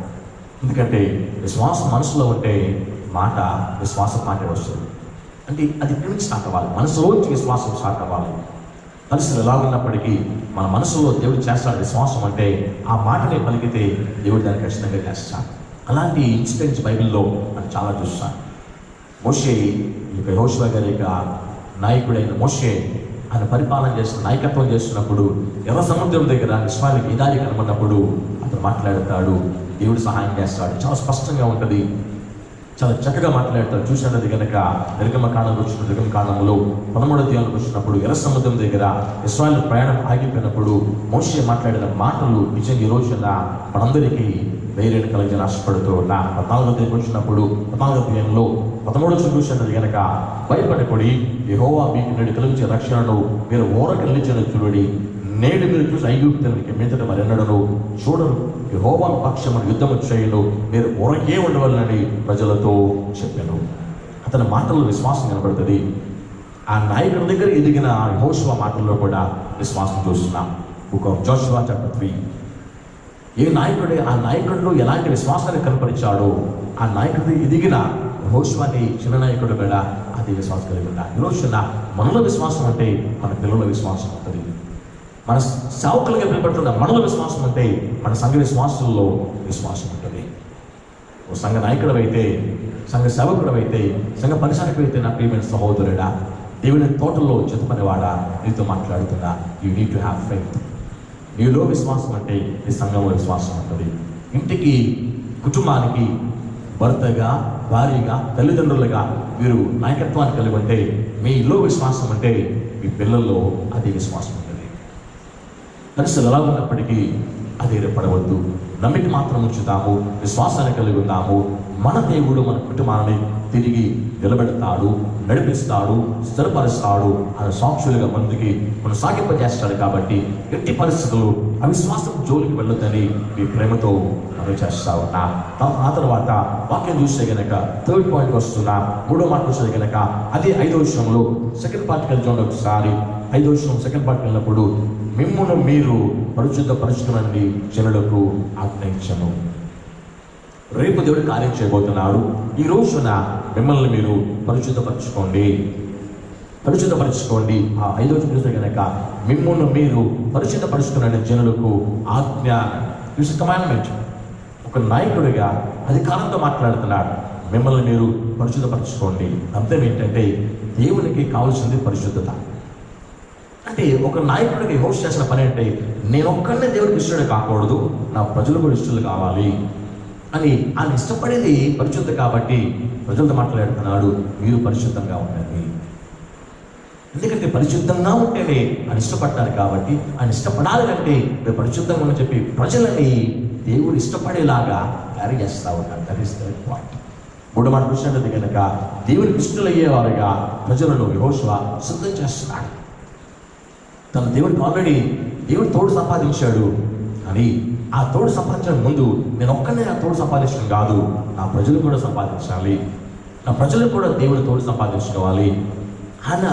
ఎందుకంటే విశ్వాసం మనసులో ఉంటే మాట విశ్వాసం మాట వస్తుంది. అంటే అది ఇక్కడ నుంచి స్టార్ట్ అవ్వాలి, మనసులోంచి విశ్వాసం స్టార్ట్ అవ్వాలి. పరిస్థితులు ఎలా ఉన్నప్పటికీ మన మనసులో దేవుడు చేస్తాడు విశ్వాసం అంటే ఆ మాటనే పలికితే దేవుడు దాన్ని ఖచ్చితంగా చేస్తాడు. అలాంటి ఇన్సిడెంట్స్ బైబిల్లో మనం చాలా చూస్తాం. మోషే యెహోషువ గారి యొక్క నాయకుడైన మోషే ఆయన పరిపాలన చేస్తున్న నాయకత్వం చేస్తున్నప్పుడు ఎర్ర సముద్రం దగ్గర ఇశ్రాయేలుకి ఎదారి కనబడినప్పుడు అతను మాట్లాడతాడు, దేవుడు సహాయం చేస్తాడు. చాలా స్పష్టంగా ఉంటుంది, చాలా చక్కగా మాట్లాడతాడు. చూసినది కనుక నిర్గమకాండంలో వచ్చిన నిర్గమకాండంలో 13వ అధ్యాయంలోకి వచ్చినప్పుడు ఎర్ర సముద్రం దగ్గర ఇశ్రాయేలు ప్రయాణం ఆగిపోయినప్పుడు మోషే మాట్లాడిన మాటలు నిజంగా ఈ రోజున మనందరికీ ధైర్యాన్ని కలిగి నష్టపడుతూ ఉన్నా. 14వ అధ్యాయంకి వచ్చినప్పుడు 14వ అధ్యాయంలో 13వ చూసినది కనుక భయపడకుడి, యెహోవా మీకు నేడు కలిగించే రక్షణను మీరు ఊరకల్లించిన చూడండి. నేడు మీరు చూసి ఐగుప్తులకి మీదట మరి ఎన్నడను చూడరు, యెహోవా పక్షమును యుద్ధము చేయను, మీరు ఊరకే ఉండవాలని ప్రజలతో చెప్పాను. అతని మాటల్లో విశ్వాసం కనబడుతుంది. ఆ నాయకుడి దగ్గర ఎదిగిన యెహోషువ మాటల్లో కూడా విశ్వాసం చూస్తున్నాం. Book of Joshua chapter 3. ఏ నాయకుడే ఆ నాయకుడిలో ఎలాంటి విశ్వాసాన్ని కనపరిచాడో ఆ నాయకుడు ఎదిగిన యెహోషువని చిన్న నాయకుడు కూడా అదే విశ్వాసం కలిగి ఉన్నాడు. ఈ రోజున మనలో విశ్వాసం అంటే మన పిల్లల విశ్వాసం ఉంటుంది. మన సేవకులుగా పిలుపడుతున్న మనలో విశ్వాసం అంటే మన సంఘ విశ్వాసంలో విశ్వాసం ఉంటుంది. ఓ సంఘ నాయకుడు అయితే, సంఘ సేవకుడు అయితే, సంఘ పరిసరకు అయితే నా ప్రియమైన సహోదరుడా, దేవుని తోటలో చెత్తపనివాడా నీతో మాట్లాడుతున్నా, you need to have faith. నీలో విశ్వాసం అంటే ఈ సంఘంలో విశ్వాసం ఉంటుంది. ఇంటికి కుటుంబానికి భర్తగా, భార్యగా, తల్లిదండ్రులుగా మీరు నాయకత్వాన్ని కలిగి ఉంటే మీలో విశ్వాసం అంటే మీ పిల్లల్లో అదే విశ్వాసం ఉంటుంది. పరిస్థితులు ఎలా ఉన్నప్పటికీ అధైర్యపడవద్దు, నమ్మిక మాత్రం ఉంచుతాము, విశ్వాసాన్ని కలిగి ఉన్నాము. మన దేవుడు మన కుటుంబాన్ని తిరిగి నిలబెడతాడు, నడిపిస్తాడు, స్థిరపరుస్తాడు. ఆయన సాక్షులుగా ముందుకి కొనసాగింపజేస్తాడు. కాబట్టి ఎట్టి పరిస్థితులు అవిశ్వాసం జోలికి వెళ్ళొద్దని మీ ప్రేమతో మనం చేస్తా ఉన్నా. ఆ తర్వాత వాక్యం చూస్తే గనక 3rd పాయింట్కి వస్తున్నా. 3వ మాట చూస్తే గనక అదే 5వ విషయంలో 2nd పార్ట్కి వెళ్తుండే ఒకసారి 5వ విషయం 2nd పార్ట్కి వెళ్ళినప్పుడు మిమ్మును మీరు పరిశుద్ధపరచుకునండి జనులకు ఆజ్ఞయించను. రేపు దేవుడు కార్యం చేయబోతున్నాడు. ఈ రోజున మిమ్మల్ని మీరు పరిశుద్ధపరచుకోండి. ఆ 5వ చూస్తే కనుక మిమ్మును మీరు పరిశుద్ధపరచుకునండి జనులకు ఆజ్ఞ. కమాండ్మెంట్. ఒక నాయకుడిగా అధికారంతో మాట్లాడుతున్నాడు, మిమ్మల్ని మీరు పరిశుద్ధపరచుకోండి. అర్థం ఏంటంటే దేవునికి కావాల్సింది పరిశుద్ధత. అంటే ఒక నాయకుడికి హోస్ట్ చేసిన పని అంటే నేను ఒక్కడనే దేవుడికి ఇష్టడు కాకూడదు, నా ప్రజలు కూడా ఇష్టలు కావాలి అని ఆయన ఇష్టపడేది పరిశుద్ధత. కాబట్టి ప్రజలతో మాట్లాడుతున్నాడు, మీరు పరిశుద్ధంగా ఉండండి. ఎందుకంటే పరిశుద్ధంగా ఉంటేనే ఆయన ఇష్టపడతారు. కాబట్టి ఆయన ఇష్టపడాలి అంటే మీరు పరిశుద్ధంగా అని చెప్పి ప్రజలని దేవుడు ఇష్టపడేలాగా క్యారీ చేస్తూ ఉన్నారు. That is third point. 3వ మాట చూసినట్లయితే కనుక దేవునికి ఇష్టలయ్యేవారుగా ప్రజలను యెహోషువ సిద్ధం చేస్తున్నాడు. తన దేవుడికి ఆల్రెడీ దేవుడు తోడు సంపాదించాడు. కానీ ఆ తోడు సంపాదించడం ముందు నేను ఒక్కనే ఆ తోడు సంపాదించడం కాదు, నా ప్రజలు కూడా సంపాదించాలి, నా ప్రజలు కూడా దేవుని తోడు సంపాదించుకోవాలి, ఆయన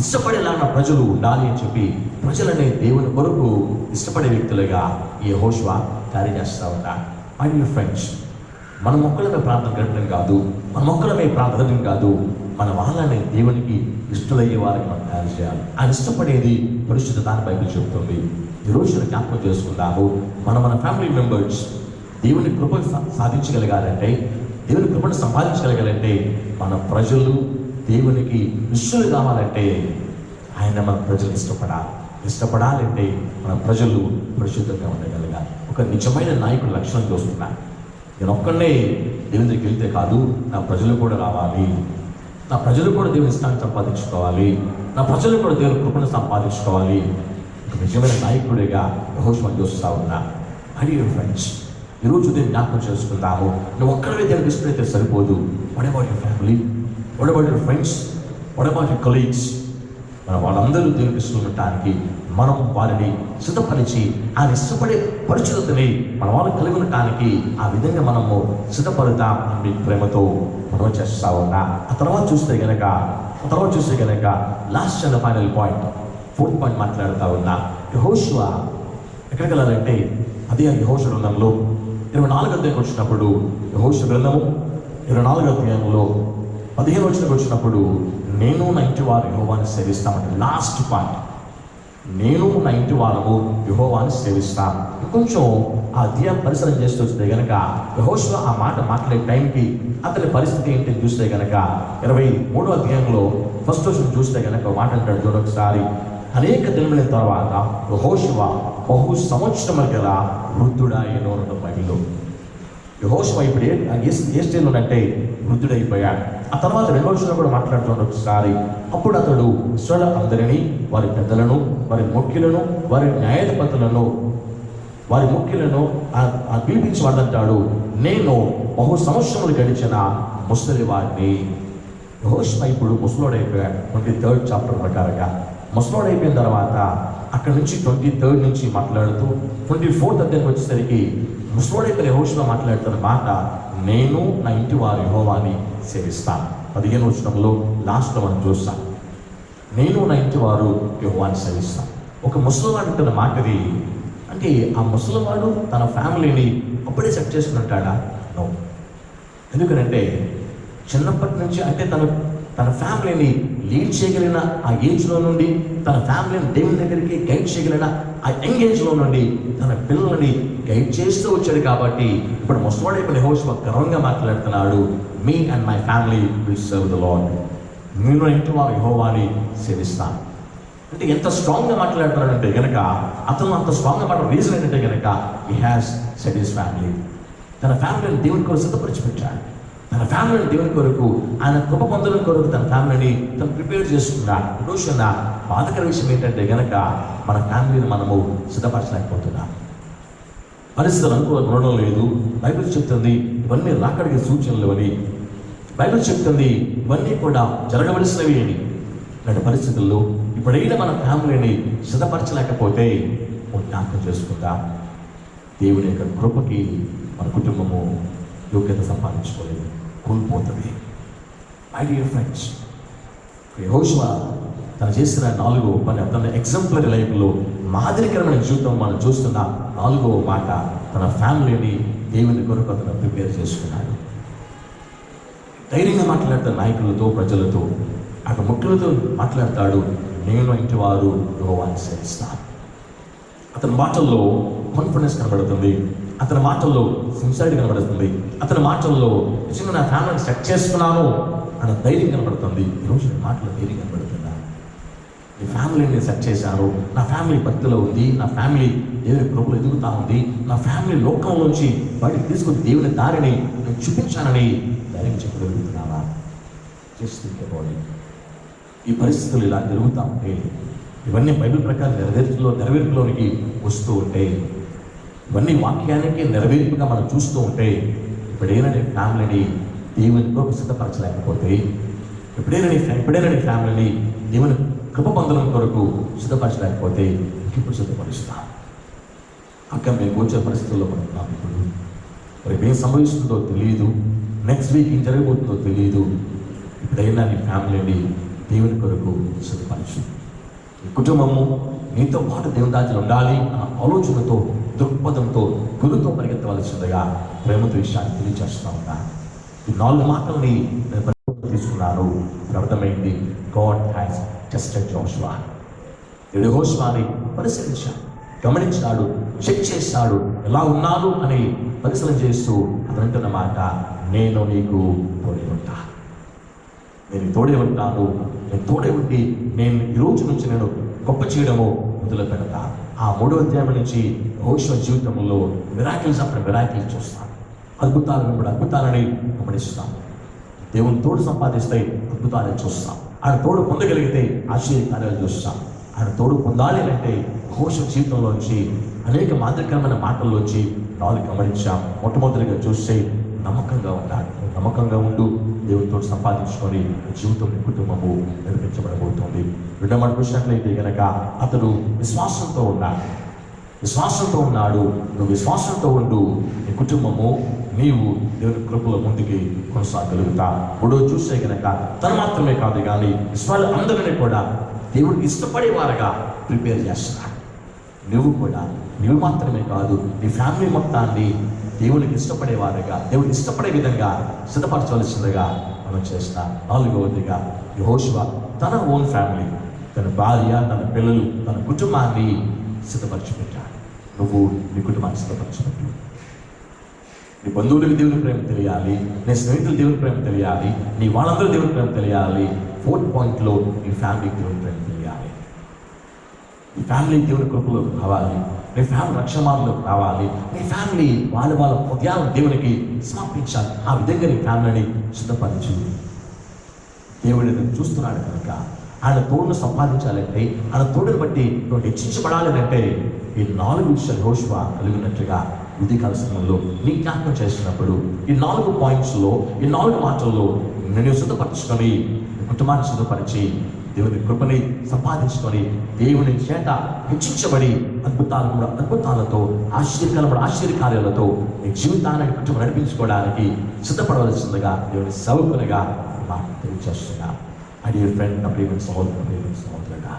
ఇష్టపడేలా నా ప్రజలు ఉండాలి అని చెప్పి ప్రజలనే దేవుని కొరకు ఇష్టపడే వ్యక్తులుగా ఈ యెహోషువ క్యారీ చేస్తూ ఉంటా. మై డియర్ ఫ్రెండ్స్, మన మొక్కలమే ప్రార్థన గడపడం కాదు, మన మొక్కలమే ప్రార్థన కాదు, మన వాళ్ళని దేవునికి ఇష్టలయ్యే వారికి మనం తయారు చేయాలి. ఆయన ఇష్టపడేది పరిశుద్ధత అని బైబిల్ చెబుతుంది. ఈ రోజున జ్ఞాపకం చేసుకుందాము, మన ఫ్యామిలీ మెంబర్స్ దేవుని కృపను సాధించగలగాలంటే, దేవుని కృపను సంపాదించగలగాలంటే, మన ప్రజలు దేవునికి ఇష్టలు కావాలంటే ఆయన మన ప్రజలు ఇష్టపడాలంటే మన ప్రజలు పరిశుద్ధంగా ఉండగలగాలి. ఒక నిజమైన నాయకుడు లక్షణం చూస్తున్నాను. నేను ఒక్కడే దేవుని దగ్గరికి వెళ్తే కాదు, నా ప్రజలు కూడా రావాలి, నా ప్రజలు కూడా దేవుని ఇష్టాన్ని సంపాదించుకోవాలి, నా ప్రజలు కూడా దేవుని కృపను సంపాదించుకోవాలి. ఒక నిజమైన నాయకుడిగా యెహోషువ చూస్తూ ఉన్నా. మై డియర్ ఫ్రెండ్స్, ఈరోజు దేవుని జ్ఞాపకం చేసుకుందాము. నువ్వు ఒక్కడే దేవునికి ఇష్టమైతే సరిపోదు. What about your family? What about your friends? What about your colleagues? మనం వాళ్ళందరూ దేవునికి ఇష్టం మనం వారిని సిద్ధపరిచి ఆయన ఇష్టపడే పరిశుద్ధతని మన వాళ్ళు కలిగి ఉండటానికి ఆ విధంగా మనము సిద్ధపడతాం అని ప్రేమతో మనం చేస్తా ఉన్నా. ఆ తర్వాత చూస్తే గనక last and final point, 4th point మాట్లాడుతూ ఉన్నా. యెహోషువ ఎక్కడికి వెళ్ళాలంటే అదే యెహోషువ గ్రంథంలో 24వ అధ్యాయం వచ్చినప్పుడు, యెహోషువ గ్రంథము 24వ అధ్యాయంలో 15వ వచనంకి వచ్చినప్పుడు, నేను నా ఇంటి వారు యెహోవాను సేవిస్తామంటే లాస్ట్ పాయింట్. నేను నా ఇంటి వారము యెహోవాను సేవిస్తాం. కొంచెం ఆ అధ్యాయం పరిసరం చేస్తూ వస్తే గనక యెహోషువ ఆ మాట మాట్లాడే టైంకి అతని పరిస్థితి ఏంటి చూస్తే గనక 23వ అధ్యాయంలో 1st వచనం చూస్తే గనక మాట అంటాడు చూడొకసారి. అనేక దినముల తర్వాత యెహోషువ బహు సంవత్సరముల గల వృద్ధుడాయెను అన్న బైబిల్లో. యెహోషువ ఇప్పుడు ఏ స్టేజ్లో అంటే వృద్ధుడైపోయాడు. ఆ తర్వాత 2వ వచనంలో కూడా మాట్లాడుతున్నాడు ఒకసారి. అప్పుడు అతడు ఇశ్రాయేలు అందరినీ, వారి పెద్దలను, వారి ముఖ్యులను, వారి న్యాయాధిపతులను, వారి ముఖ్యులను పిలిపించి వాడంటాడు, నేను బహు సంవత్సరములు గడిచిన ముసలి వారిని. యెహోషువ ఇప్పుడు ముసలోడైపోయాడు. 23rd చాప్టర్ ప్రకారంగా ముసలోడైపోయిన తర్వాత అక్కడి నుంచి 23rd నుంచి మాట్లాడుతూ 24th అధ్యాయం వచ్చేసరికి ముసలోడైపోయిన యెహోషువ మాట్లాడుతున్న మాట, నేను నా ఇంటి వారి యెహోవాని సేవిస్తాను. 15వ వచనంలో లాస్ట్లో మనం చూస్తాం, నేను నా ఇంటి వారు యెహోవాని సేవిస్తాను. ఒక ముసలివాడు అంటున్న మాటది. అంటే ఆ ముసలివాడు తన ఫ్యామిలీని అప్పుడే సెట్ చేసుకున్నట్టాడా? నో. ఎందుకనంటే చిన్నప్పటి నుంచి అంటే తన ఫ్యామిలీని లీడ్ చేయగలిగిన ఆ ఏజ్లో నుండి, తన ఫ్యామిలీని దేవుని దగ్గరికి గైడ్ చేయగలిగిన ఆ యంగ్ ఏజ్లో నుండి తన పిల్లల్ని గైడ్ చేస్తూ వచ్చాడు. కాబట్టి ఇప్పుడు ముసలివాడైపోయిన యెహోషువ గర్వంగా మాట్లాడుతున్నాడు, me and my family will serve the lord. నేను ఇంటి వారు యెహోవాని సేవిస్తాను. అంటే ఎంత స్ట్రాంగ్గా మాట్లాడుతున్నాడంటే కనుక అతను అంత స్ట్రాంగ్గా మాట్లాడే రీజన్ ఏంటంటే కనుక he has set his family. తన ఫ్యామిలీని దేవుని కొరకు సిద్ధపరిచి పెట్టాడు. తన ఫ్యామిలీని దేవుని కొరకు, ఆయన కృప పొందడం కొరకు తన ఫ్యామిలీని తను ప్రిపేర్ చేసుకున్నాడు. ఈరోజు నా బాధకర విషయం ఏంటంటే కనుక మన ఫ్యామిలీని మనము సిద్ధపరచలేకపోతున్నాం. పరిస్థితులు అనుకోవడం లేదు. బైబిల్ చెప్తుంది ఇవన్నీ రాకడికి సూచనలు అని. బైబిల్ చెప్తుంది ఇవన్నీ కూడా జరగవలసినవి అని. ఇలాంటి పరిస్థితుల్లో ఇప్పుడైనా మన ఫ్యామిలీని సిద్ధపరచలేకపోతే జ్ఞాపకం చేసుకుందా దేవుని యొక్క కృపకి మన కుటుంబము యోగ్యత సంపాదించుకోలేదు, కోల్పోతుంది. మై డియర్ ఫ్రెండ్స్, యెహోషువ తను చేసిన 4వ పని, తన ఎగ్జాంపులరీ లైఫ్లో మాదిరికరమైన జీవితం మనం చూస్తున్న 4వ మాట, తన ఫ్యామిలీని దేవుని కొరకు అతను ప్రిపేర్ చేసుకున్నాడు. ధైర్యంగా మాట్లాడతాడు నాయకులతో, ప్రజలతో, అటు ముఖ్యులతో మాట్లాడతాడు, నేను ఇంటి వారు యెహోవాని సేవిస్తాను. అతని మాటల్లో కాన్ఫిడెన్స్ కనబడుతుంది, అతని మాటల్లో సిన్సియారిటీ కనబడుతుంది, అతని మాటల్లో నిజంగా నా ఫ్యామిలీని సెట్ చేసుకున్నాను అన్న ధైర్యం కనబడుతుంది. ఈరోజు నీ మాటలో ధైర్యం కనబడుతుందా? నీ ఫ్యామిలీని సెట్ చేశాను, నా ఫ్యామిలీ భక్తిలో ఉంది, నా ఫ్యామిలీ దేవుని కృపలో ఎదుగుతా ఉంది, నా ఫ్యామిలీ లోకం నుంచి బయటకు తీసుకుని దేవుని దారిని నేను చూపించానని ధైర్యం చెప్పగలుగుతున్నావా? Just think about it. ఈ పరిస్థితులు ఇలా జరుగుతూ ఉంటే, ఇవన్నీ బైబిల్ ప్రకారం నెరవేర్పులోనికి వస్తూ ఉంటే, ఇవన్నీ వాక్యానికి నెరవేర్పుగా మనం చూస్తూ ఉంటే, ఎప్పుడైనా నీ ఫ్యామిలీని దేవుని కొరకు సిద్ధపరచలేకపోతే, ఎప్పుడైనా నీ ఫ్యామిలీని దేవుని కృప పొందడం కొరకు సిద్ధపరచలేకపోతే ఇంకెప్పుడు సిద్ధపరుస్తాం? అక్క మేము వచ్చే పరిస్థితుల్లో మనం ఉన్నాం. ఇప్పుడు రేపు ఏం సంభవిస్తుందో తెలియదు, నెక్స్ట్ వీక్ ఏం జరగబోతుందో తెలియదు. ఎప్పుడైనా నీ ఫ్యామిలీని దేవుని కొరకు సిద్ధపరచు. నీ కుటుంబము నీతో పాటు దేవుని రాజ్యంలో ఉండాలి అన్న ఆలోచనతో, దృక్పథంతో, గురుతో పరిగెత్తవలసిందిగా ప్రేమతో విషయాన్ని తెలియజేస్తూ ఉన్నా. ఈ 4 మాటల్ని నేను తీసుకున్నాను. అర్థమైంది, గాడ్ హ్యాస్ టెస్టెడ్ జోషువా. యెహోషువని పరిశీలించాడు, గమనించాడు, చెక్ చేశాడు, ఎలా ఉన్నాడు అని పరిశీలన చేస్తూ అతను అంటున్న మాట, నేను నీకు తోడే ఉంటా, నేను తోడే ఉంటాను, నేను తోడే ఉండి నేను ఈ రోజు నుంచి నేను గొప్ప చేయడము మొదలు పెడతా. ఆ 3వ అధ్యాయం నుంచి యెహోషువ జీవితంలో మిరాకిల్స్ అప్పుడు మిరాకిల్స్ చూస్తాం, అద్భుతాలని గమనిస్తాం. దేవుని తోడు సంపాదిస్తే అద్భుతాలను చూస్తాం, ఆయన తోడు పొందగలిగితే ఆశ్చర్య కార్యాలు చూస్తాం. ఆయన తోడు పొందాలి అంటే యెహోషువ జీవితంలోంచి అనేక మాదిరికరమైన మాటల్లోంచి 4 గమనించాం. మొట్టమొదటిగా చూస్తే నమ్మకంగా ఉండాలి. నమ్మకంగా ఉండు, దేవునితో సంపాదించుకొని జీవితం కుటుంబము నడిపించబడబోతుంది. రెండో మాట చూసినట్లయితే కనుక అతడు విశ్వాసంతో ఉన్నాడు. నువ్వు విశ్వాసంతో ఉండు, నీ కుటుంబము నీవు దేవుని కృపలో ముందుకి కొనసాగలుగుతా. మూడో చూస్తే కనుక తను మాత్రమే కాదు కానీ విశ్వాలు అందరినీ కూడా దేవుడికి ఇష్టపడేవారుగా ప్రిపేర్ చేస్తున్నాడు. నువ్వు మాత్రమే కాదు, నీ ఫ్యామిలీ మొత్తాన్ని దేవునికి ఇష్టపడేవారుగా, దేవుడికి ఇష్టపడే విధంగా సిద్ధపరచవలసిందిగా మనం చేస్తాం. నాలుగవదిగా యెహోషువ తన ఓన్ ఫ్యామిలీ, తన భార్య, తన పిల్లలు, తన కుటుంబాన్ని సిద్ధపరచిపెట్టాడు. నువ్వు నీ కుటుంబాన్ని సిద్ధపరచిపెట్టు. నీ బంధువులకు దేవుని ప్రేమ తెలియాలి, నీ స్నేహితులు దేవుని ప్రేమ తెలియాలి, నీ వాళ్ళందరూ దేవుని ప్రేమ తెలియాలి. 4th పాయింట్లో నీ ఫ్యామిలీకి దేవుని ప్రేమ తెలియాలి. నీ ఫ్యామిలీ దేవుని కృపలో కావాలి, నీ ఫ్యామిలీ రక్షమార్గంలోకి రావాలి, నీ ఫ్యామిలీ వాళ్ళ హృదయాలను దేవునికి సమర్పించాలి. ఆ విధంగా నీ ఫ్యామిలీని సిద్ధపరచు. దేవుడు చూస్తున్నాడు కనుక ఆయన తోడును సంపాదించాలంటే, ఆయన తోడుని బట్టి నువ్వు హెచ్చించబడాలి అంటే ఈ 4 విషయాలు యెహోషువ కలిగి ఉన్నట్లుగా ఉదయకాల సమయంలో నీ జ్ఞాపకం చేస్తున్నప్పుడు ఈ 4 పాయింట్స్లో, ఈ 4 మాటల్లో నేను సిద్ధపరచుకొని కుటుంబాన్ని సిద్ధపరిచి దేవుని కృపని సంపాదించుకొని దేవుని చేత హెచ్చించబడి అద్భుతాలతో ఆశ్చర్యకార్యాలతో నీ జీవితాన్ని కుటుంబం నడిపించుకోవడానికి సిద్ధపడవలసిందిగా దేవుని సేవకునిగా మాకు తెలియజేస్తున్నా. అది ఫ్రెండ్, నా ప్రియమైన సహోదరుడా,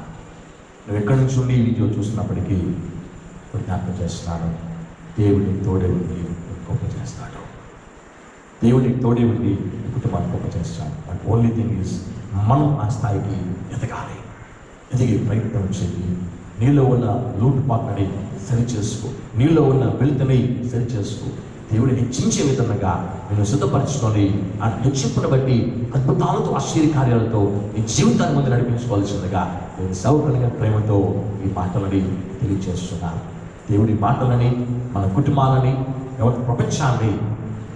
నువ్వు ఎక్కడి నుంచి ఉండి ఈ వీడియో చూస్తున్నప్పటికీ జ్ఞాపకం చేస్తున్నాను, దేవుడికి తోడే ఉండి గొప్ప చేస్తాడు. దేవుడికి తోడే ఉండి కుటుంబాన్ని గొప్ప చేస్తాడు. బట్ ఓన్లీ థింగ్ ఈజ్ మనం ఆ స్థాయికి ఎదిగే ప్రయత్నం చేయి. నీలో ఉన్న లోటుపాట్లని సరిచేసుకో, నీలో ఉన్న వెలుతుని సరిచేసుకో. దేవుడు హెచ్చించే విధంగా నేను సిద్ధపరచుకొని ఆ హెచ్చింపును బట్టి అద్భుతాలతో ఆశ్చర్యకార్యాలతో ఈ జీవితాన్ని ముందు నడిపించుకోవాల్సిందిగా నేను సౌకర్యంగా ప్రేమతో ఈ మాటలని తెలియజేస్తున్నాను. దేవుడి మాటలని మన కుటుంబాలని ప్రపంచాన్ని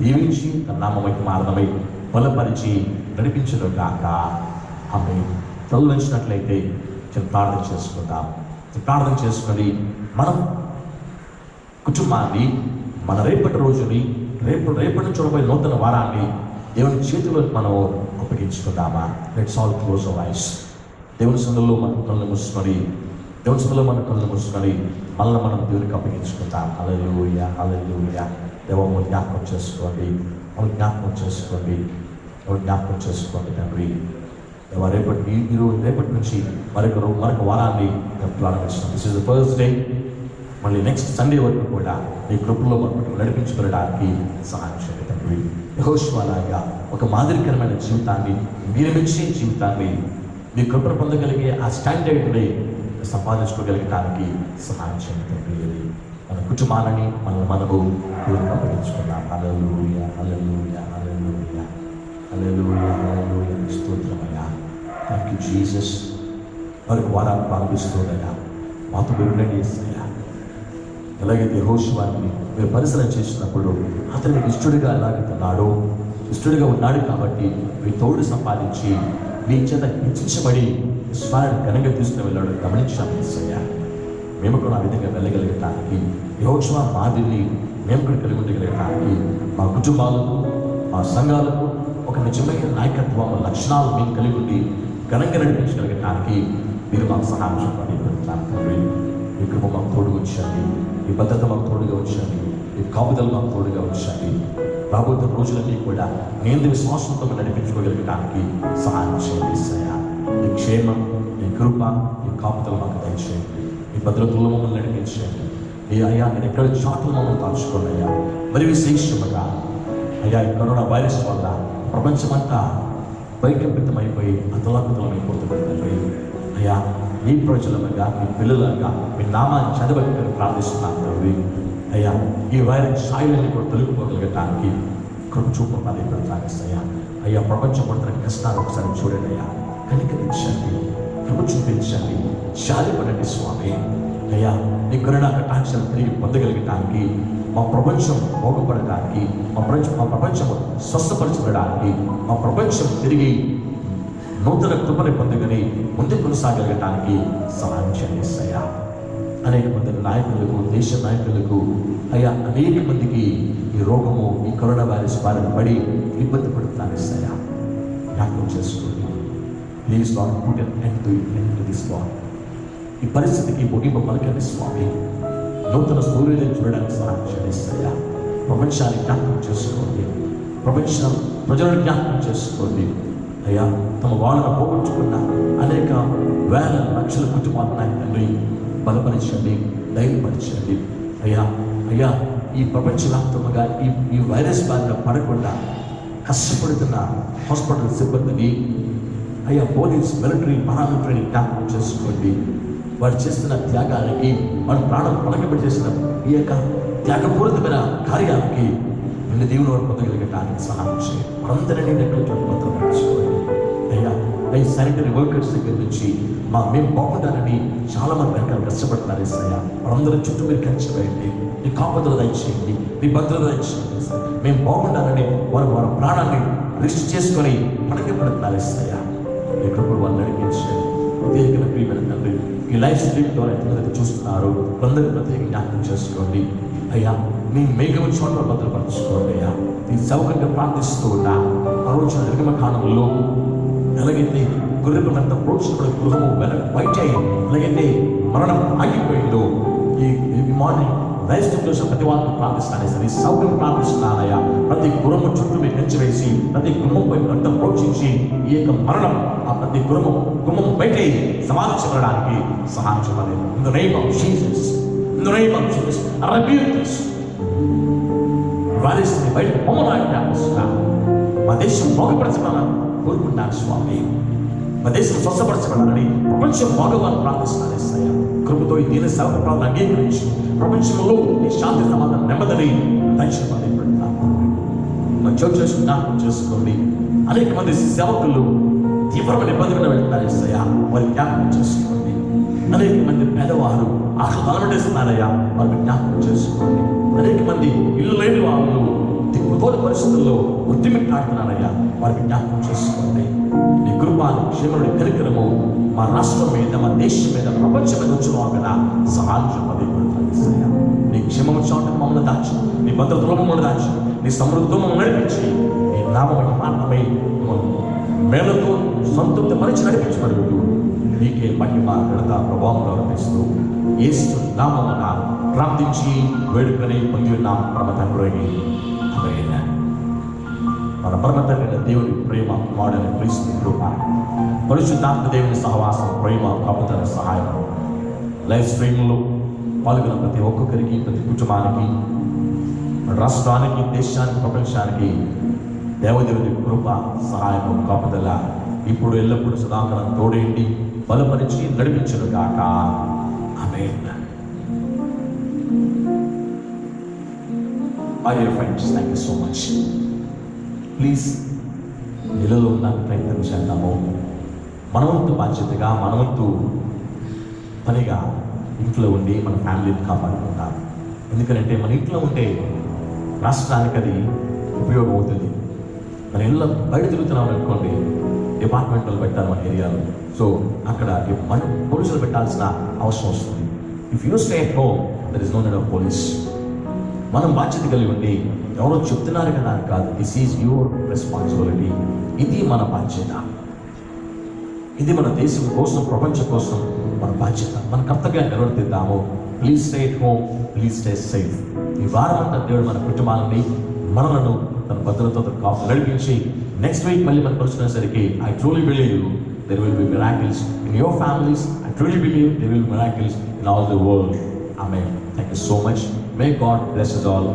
దీవించి తన నామమైకి మారణమై బలపరిచి నడిపించను కాక. ఆమె తొలగించినట్లయితే ప్రార్థన చేసుకుందాం. ప్రార్థన చేసుకొని మనం కుటుంబాన్ని, మన రేపటి రోజుని, రేపటి నుంచి చూడబోయే నూతన వారాన్ని దేవుని చేతిలో మనం అప్పగించుకుందామా? Let's all close our eyes. దేవుని సందులో మన కళ్ళు మూసుకొని మళ్ళీ మనం దేవునికి అప్పగించుకుంటాం. హల్లెలూయా, హల్లెలూయా. దేవము జ్ఞాపకం చేసుకోండి తండ్రి. రేపటి నుంచి మరొక వారాన్ని ప్రారంభిస్తాం. This is the first day. మళ్ళీ నెక్స్ట్ సండే వరకు కూడా నీ కృపలో మనం నడిపించుకోవడానికి సహాయం చేయండి తండ్రి. యెహోషువలాగా ఒక మాదిరికరమైన జీవితాన్ని, మీరు మెచ్చే జీవితాన్ని, మీ కృపను పొందగలిగే ఆ స్టాండర్డ్ని సంపాదించుకోగలగడానికి సహాయం చేయండి తండ్రి. మన కుటుంబాలని మనము అప్పగించుకున్నాం. హల్లెలూయా, హల్లెలూయా, హల్లెలూయా, హల్లెలూయా, హల్లెలూయా. స్తోత్రమయ్యా. Thank you Jesus. మరొక వారాన్ని ప్రారంభిస్తుందయ్యా. మాతో ఉండండి యేసయ్యా. ఎలాగైతే యెహోషువని మీరు పరిశీలన చేసినప్పుడు అతనికి ఇష్టడుగా ఉన్నాడు కాబట్టి మీ తోడు సంపాదించి మీ చేత హెచ్చించబడి విశ్వాన్ని ఘనంగా తీసుకుని వెళ్ళాడు గమనించాము యేసయ్యా. మేము కూడా ఆ విధంగా వెళ్ళగలగటానికి, యెహోషువ మాదిరిని మేము కూడా కలిగి ఉండగలగటానికి, మా కుటుంబాలకు, మా సంఘాలకు ఒక నిజమైన నాయకత్వం లక్షణాలు మేము కలిగి ఉండి ఘనంగా నడిపించగలగటానికి మీరు మాకు సహాయం చెప్పండి. మీ కృప మాకు తోడుగా వచ్చండి, మీ భద్రత మాకు తోడుగా వచ్చండి, మీ కాపుదల మాకు తోడుగా వచ్చండి. రాబోతున్న రోజులన్నీ కూడా నేను విశ్వాసంతో నడిపించుకోగలగటానికి సహాయం చేయండి యేసయ్యా. మీ క్షేమం, మీ కృప, మీ కాపుదల మాకు దయచేయండి. మీ భద్రతలో మమ్మల్ని నడిపించండి. అయ్యా నేను ఎక్కడ చాటులు మమ్మల్ని దాచుకోండి అయ్యా. మరి విశేషముగా అయ్యా ఈ కరోనా వైరస్ వల్ల ప్రపంచమంతా భయకంపితమైపోయి అతలాకుతలమైపోతుంది అయ్యా. మీ ప్రజలుగా, మీ పిల్లలుగా మీ నామాన్ని చదవగలని ప్రార్థిస్తున్నాను తండ్రి. అయ్యా ఈ వైరస్ ఛాయలన్నీ కూడా తొలగిపోగలగటానికి కృప చూపమని ప్రార్థిస్తాయా. అయ్యా ప్రపంచం పడుతున్న కష్టాలు ఒకసారి చూడండి అయ్యా, కనికరించండి, కృప చూపించండి, జాలిపడండి స్వామి. అయ్యా నీ కరుణా కటాక్షలు తిరిగి పొందగలగటానికి, మా ప్రపంచం బాగుపడటానికి, మా ప్రపంచం స్వస్థపరచబడడానికి, మా ప్రపంచం తిరిగి నూతన కృపని పొందగని ముందుకు కొనసాగలగటానికి సహాయం చేయండి అయ్యా. అనేక మంది నాయకులకు, దేశ నాయకులకు అయ్యా అనేక మందికి ఈ రోగము, ఈ కరోనా వైరస్ బారిన పడి ఇబ్బంది పడుతున్నారు అయ్యా. జ్ఞాపకం చేసుకోండి. Please lord put an end to this lord. ఈ పరిస్థితికి ముగింపు పలకండి స్వామి. నూతన సూర్యోదయం చూడడానికి సహాయం చేస్తాయా. ప్రపంచాన్ని జ్ఞాపకం చేసుకోండి, ప్రపంచ ప్రజలను జ్ఞాపకం చేసుకోండి అయ్యా. తమ వాళ్ళను పోగొట్టుకున్న అనేక వేల లక్షల కుటుంబాలు ఉన్నాయి తండ్రి. బలపరచండి, ధైర్యపరచండి అయ్యా. అయ్యా, ఈ ప్రపంచవ్యాప్తంగా ఈ వైరస్ బారిన పడకుండా కష్టపడుతున్న హాస్పిటల్ సిబ్బందిని అయ్యా, పోలీస్, మిలిటరీ, పారామిలిటరీని జ్ఞాపకం చేసుకోండి. వారు చేస్తున్న త్యాగానికి, వారి ప్రాణం పలకబడి చేసిన ఈ యొక్క త్యాగపూరితమైన కార్యాలకి నిన్ను దేవుని వారు పొందగలిగటానికి సహాయం చేయండి. అందరినీ లెక్కలతో భద్రపరచుకోండి అయ్యా. ఈ శానిటరీ వర్కర్స్ దగ్గర నుంచి మేము బాగుండాలని చాలా మంది వెనకాల కష్టపడుతున్నారు అయ్యా. వాళ్ళందరూ చుట్టూ మీరు కంచి వేయండి, నీ కాపుదల దయచేయండి, నీ భద్రత దయచేయండి. మేము బాగుండాలని వారి ప్రాణాన్ని రిస్క్ చేసుకొని మనకి పడుతున్నారు అయ్యా. నీ కృపను వాళ్ళు నడిపించండి. ప్రత్యేకమైన ప్రియమైన తండ్రి, ఈ లైఫ్ స్ట్రీమ్ ద్వారా ఎంతమంది చూస్తున్నారు అందరూ ప్రత్యేక జ్ఞాపకం చేసుకోండి అయ్యా. మీ మేఘం చోట్ల భద్రపరచుకోండి అయ్యా. నీ సౌకర్యంగా ప్రార్థిస్తూ ఉన్నా ఆ రోజు నిర్గమ కాలంలో ఎలాగైతే గొర్రెపడంత ప్రోత్సాహపడే గృహము బయట ఎలాగైతే మరణం ఆగిపోయిందో, ఈ మార్నింగ్ లైఫ్ స్ట్రీమ్ కోసం ప్రతి వాళ్ళని ప్రార్థిస్తానే సరే, సౌకర్యం ప్రార్థిస్తున్నానయ్యా. ప్రతి గృహము చుట్టూ మీరు కంచి వేసి ప్రతి గుమ్మపై అంత ప్రోక్షించి ఈ యొక్క మరణం ఆ ప్రతి గుమ్మం బయట సమాధించబడడానికి సహాయం చెప్పాలి. In the name of Jesus, in the name of Jesus I rebuke this virus ని బయట పొమ్మడానికి మా దేశం బాగుపరచబడాలని కోరుకుంటున్నాను స్వామి. మా దేశం స్వస్థపరచబడాలని ప్రపంచం బాగోవాలని ప్రార్థిస్తున్నాను యేసయ్యా. కృపతో ఈ దీని సేవ ప్రార్థన అంగీకరించి ప్రపంచంలో నీ శాంతి సమాధానం నెమ్మదిని దయచేయమని పెడుతున్నాను. మా చర్చ్ జ్ఞాపకం చేసుకోండి. అనేక మంది సేవకులు తీవ్రమైన ఇబ్బందులు వెళ్తున్నారు యేసయ్యా, వారి జ్ఞాపకం చేసుకోండి. అనేక మంది పేదవారు ఆహ్లాదపడేస్తున్నారయ్యా, వారిని జ్ఞాపకం చేసుకోండి. అనేక మంది ఇల్లు లేని వాళ్ళు దిక్కుతోని పరిస్థితుల్లో ఉద్యమిట్లాడుతున్నారయ్యా, వారికి జ్ఞాపకం చేసుకోండి. నీ కృపాను, క్షేమనుడి కనికరము మా రాష్ట్రం మీద, మా దేశం మీద, ప్రపంచం మీద వచ్చిన కదా సహాయం చెప్పది కొడుతున్నాయ్యా. నీ క్షేమము చాటుకు మమ్మల్ని దాచి, నీ భద్రతలో మమ్మల్ని దాచి, నీ సమృద్ధితో మమ్మల్ని నడిపించి, నీ నామమైన మాత్రమే మేలతో సంతృప్తి పరిచి నడిపించబడుతూ నీకే మహిమ, ఘనత, ప్రభావం ఆరోపిస్తూ యేసు నామమున ప్రార్థించి వేడుకని పొంది ఉన్నాం పరమ తండ్రి. ఆమేన్. మన పరమ తండ్రి దేవుని ప్రేమ, కుమారుడైన క్రీస్తు కృప, పరిశుద్ధాత్మ దేవుని సహవాసం, ప్రేమ, కాపుదల, సహాయం లైఫ్ స్ట్రీమ్లో పాల్గొన్న ప్రతి ఒక్కొక్కరికి, ప్రతి కుటుంబానికి, రాష్ట్రానికి, దేశానికి, ప్రపంచానికి దేవదేవుని కృప, సహాయము, కాపుదల ఇప్పుడు ఎల్లప్పుడూ సదాకాలం తోడేంటి బలపరిచి నడిపించును గాక. ఆమేన్. My dear friends, thank you so much. Please ఇళ్ళలో ఉన్న ప్రయత్నం చేద్దాము. మనవంతు బాధ్యతగా, మనవంతు పనిగా ఇంట్లో ఉండి మన ఫ్యామిలీని కాపాడుకుంటాం. ఎందుకంటే మన ఇంట్లో ఉంటే రాష్ట్రానికి అది ఉపయోగం అవుతుంది. మన ఇళ్ళ బయట తిరుగుతున్నాం అనుకోండి, డిపార్ట్మెంట్లో పెట్టాలి మన ఏరియాలో, సో అక్కడ మన పోలీసులు పెట్టాల్సిన అవసరం వస్తుంది. If you stay at home there is no need of police. మనం బాధ్యత కలిగి ఉండి ఎవరో చెప్తున్నారు కదా అని కాదు, దిస్ ఈజ్ యువర్ రెస్పాన్సిబిలిటీ. ఇది మన బాధ్యత, ఇది మన దేశం కోసం, ప్రపంచం కోసం మన బాధ్యత. మన కర్తవ్యాన్ని నిర్వర్తిద్దాము. Please stay at home, please stay safe. ఈ వారం అంతా దేవుడు మన కుటుంబాలని, మనలను తన భద్రతతో కాపు నడిపించి నెక్స్ట్ వీక్ మళ్ళీ మన పరిస్థితున్నసరికి I truly believe there will be miracles in your families. I truly believe there will be miracles in all the world. Amen. Thank you so much. May God bless us all.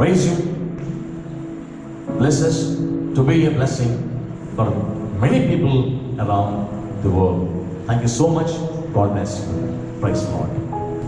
Raise you, bless us to be a blessing for many people around the world. Thank you so much. God bless you. Praise the Lord.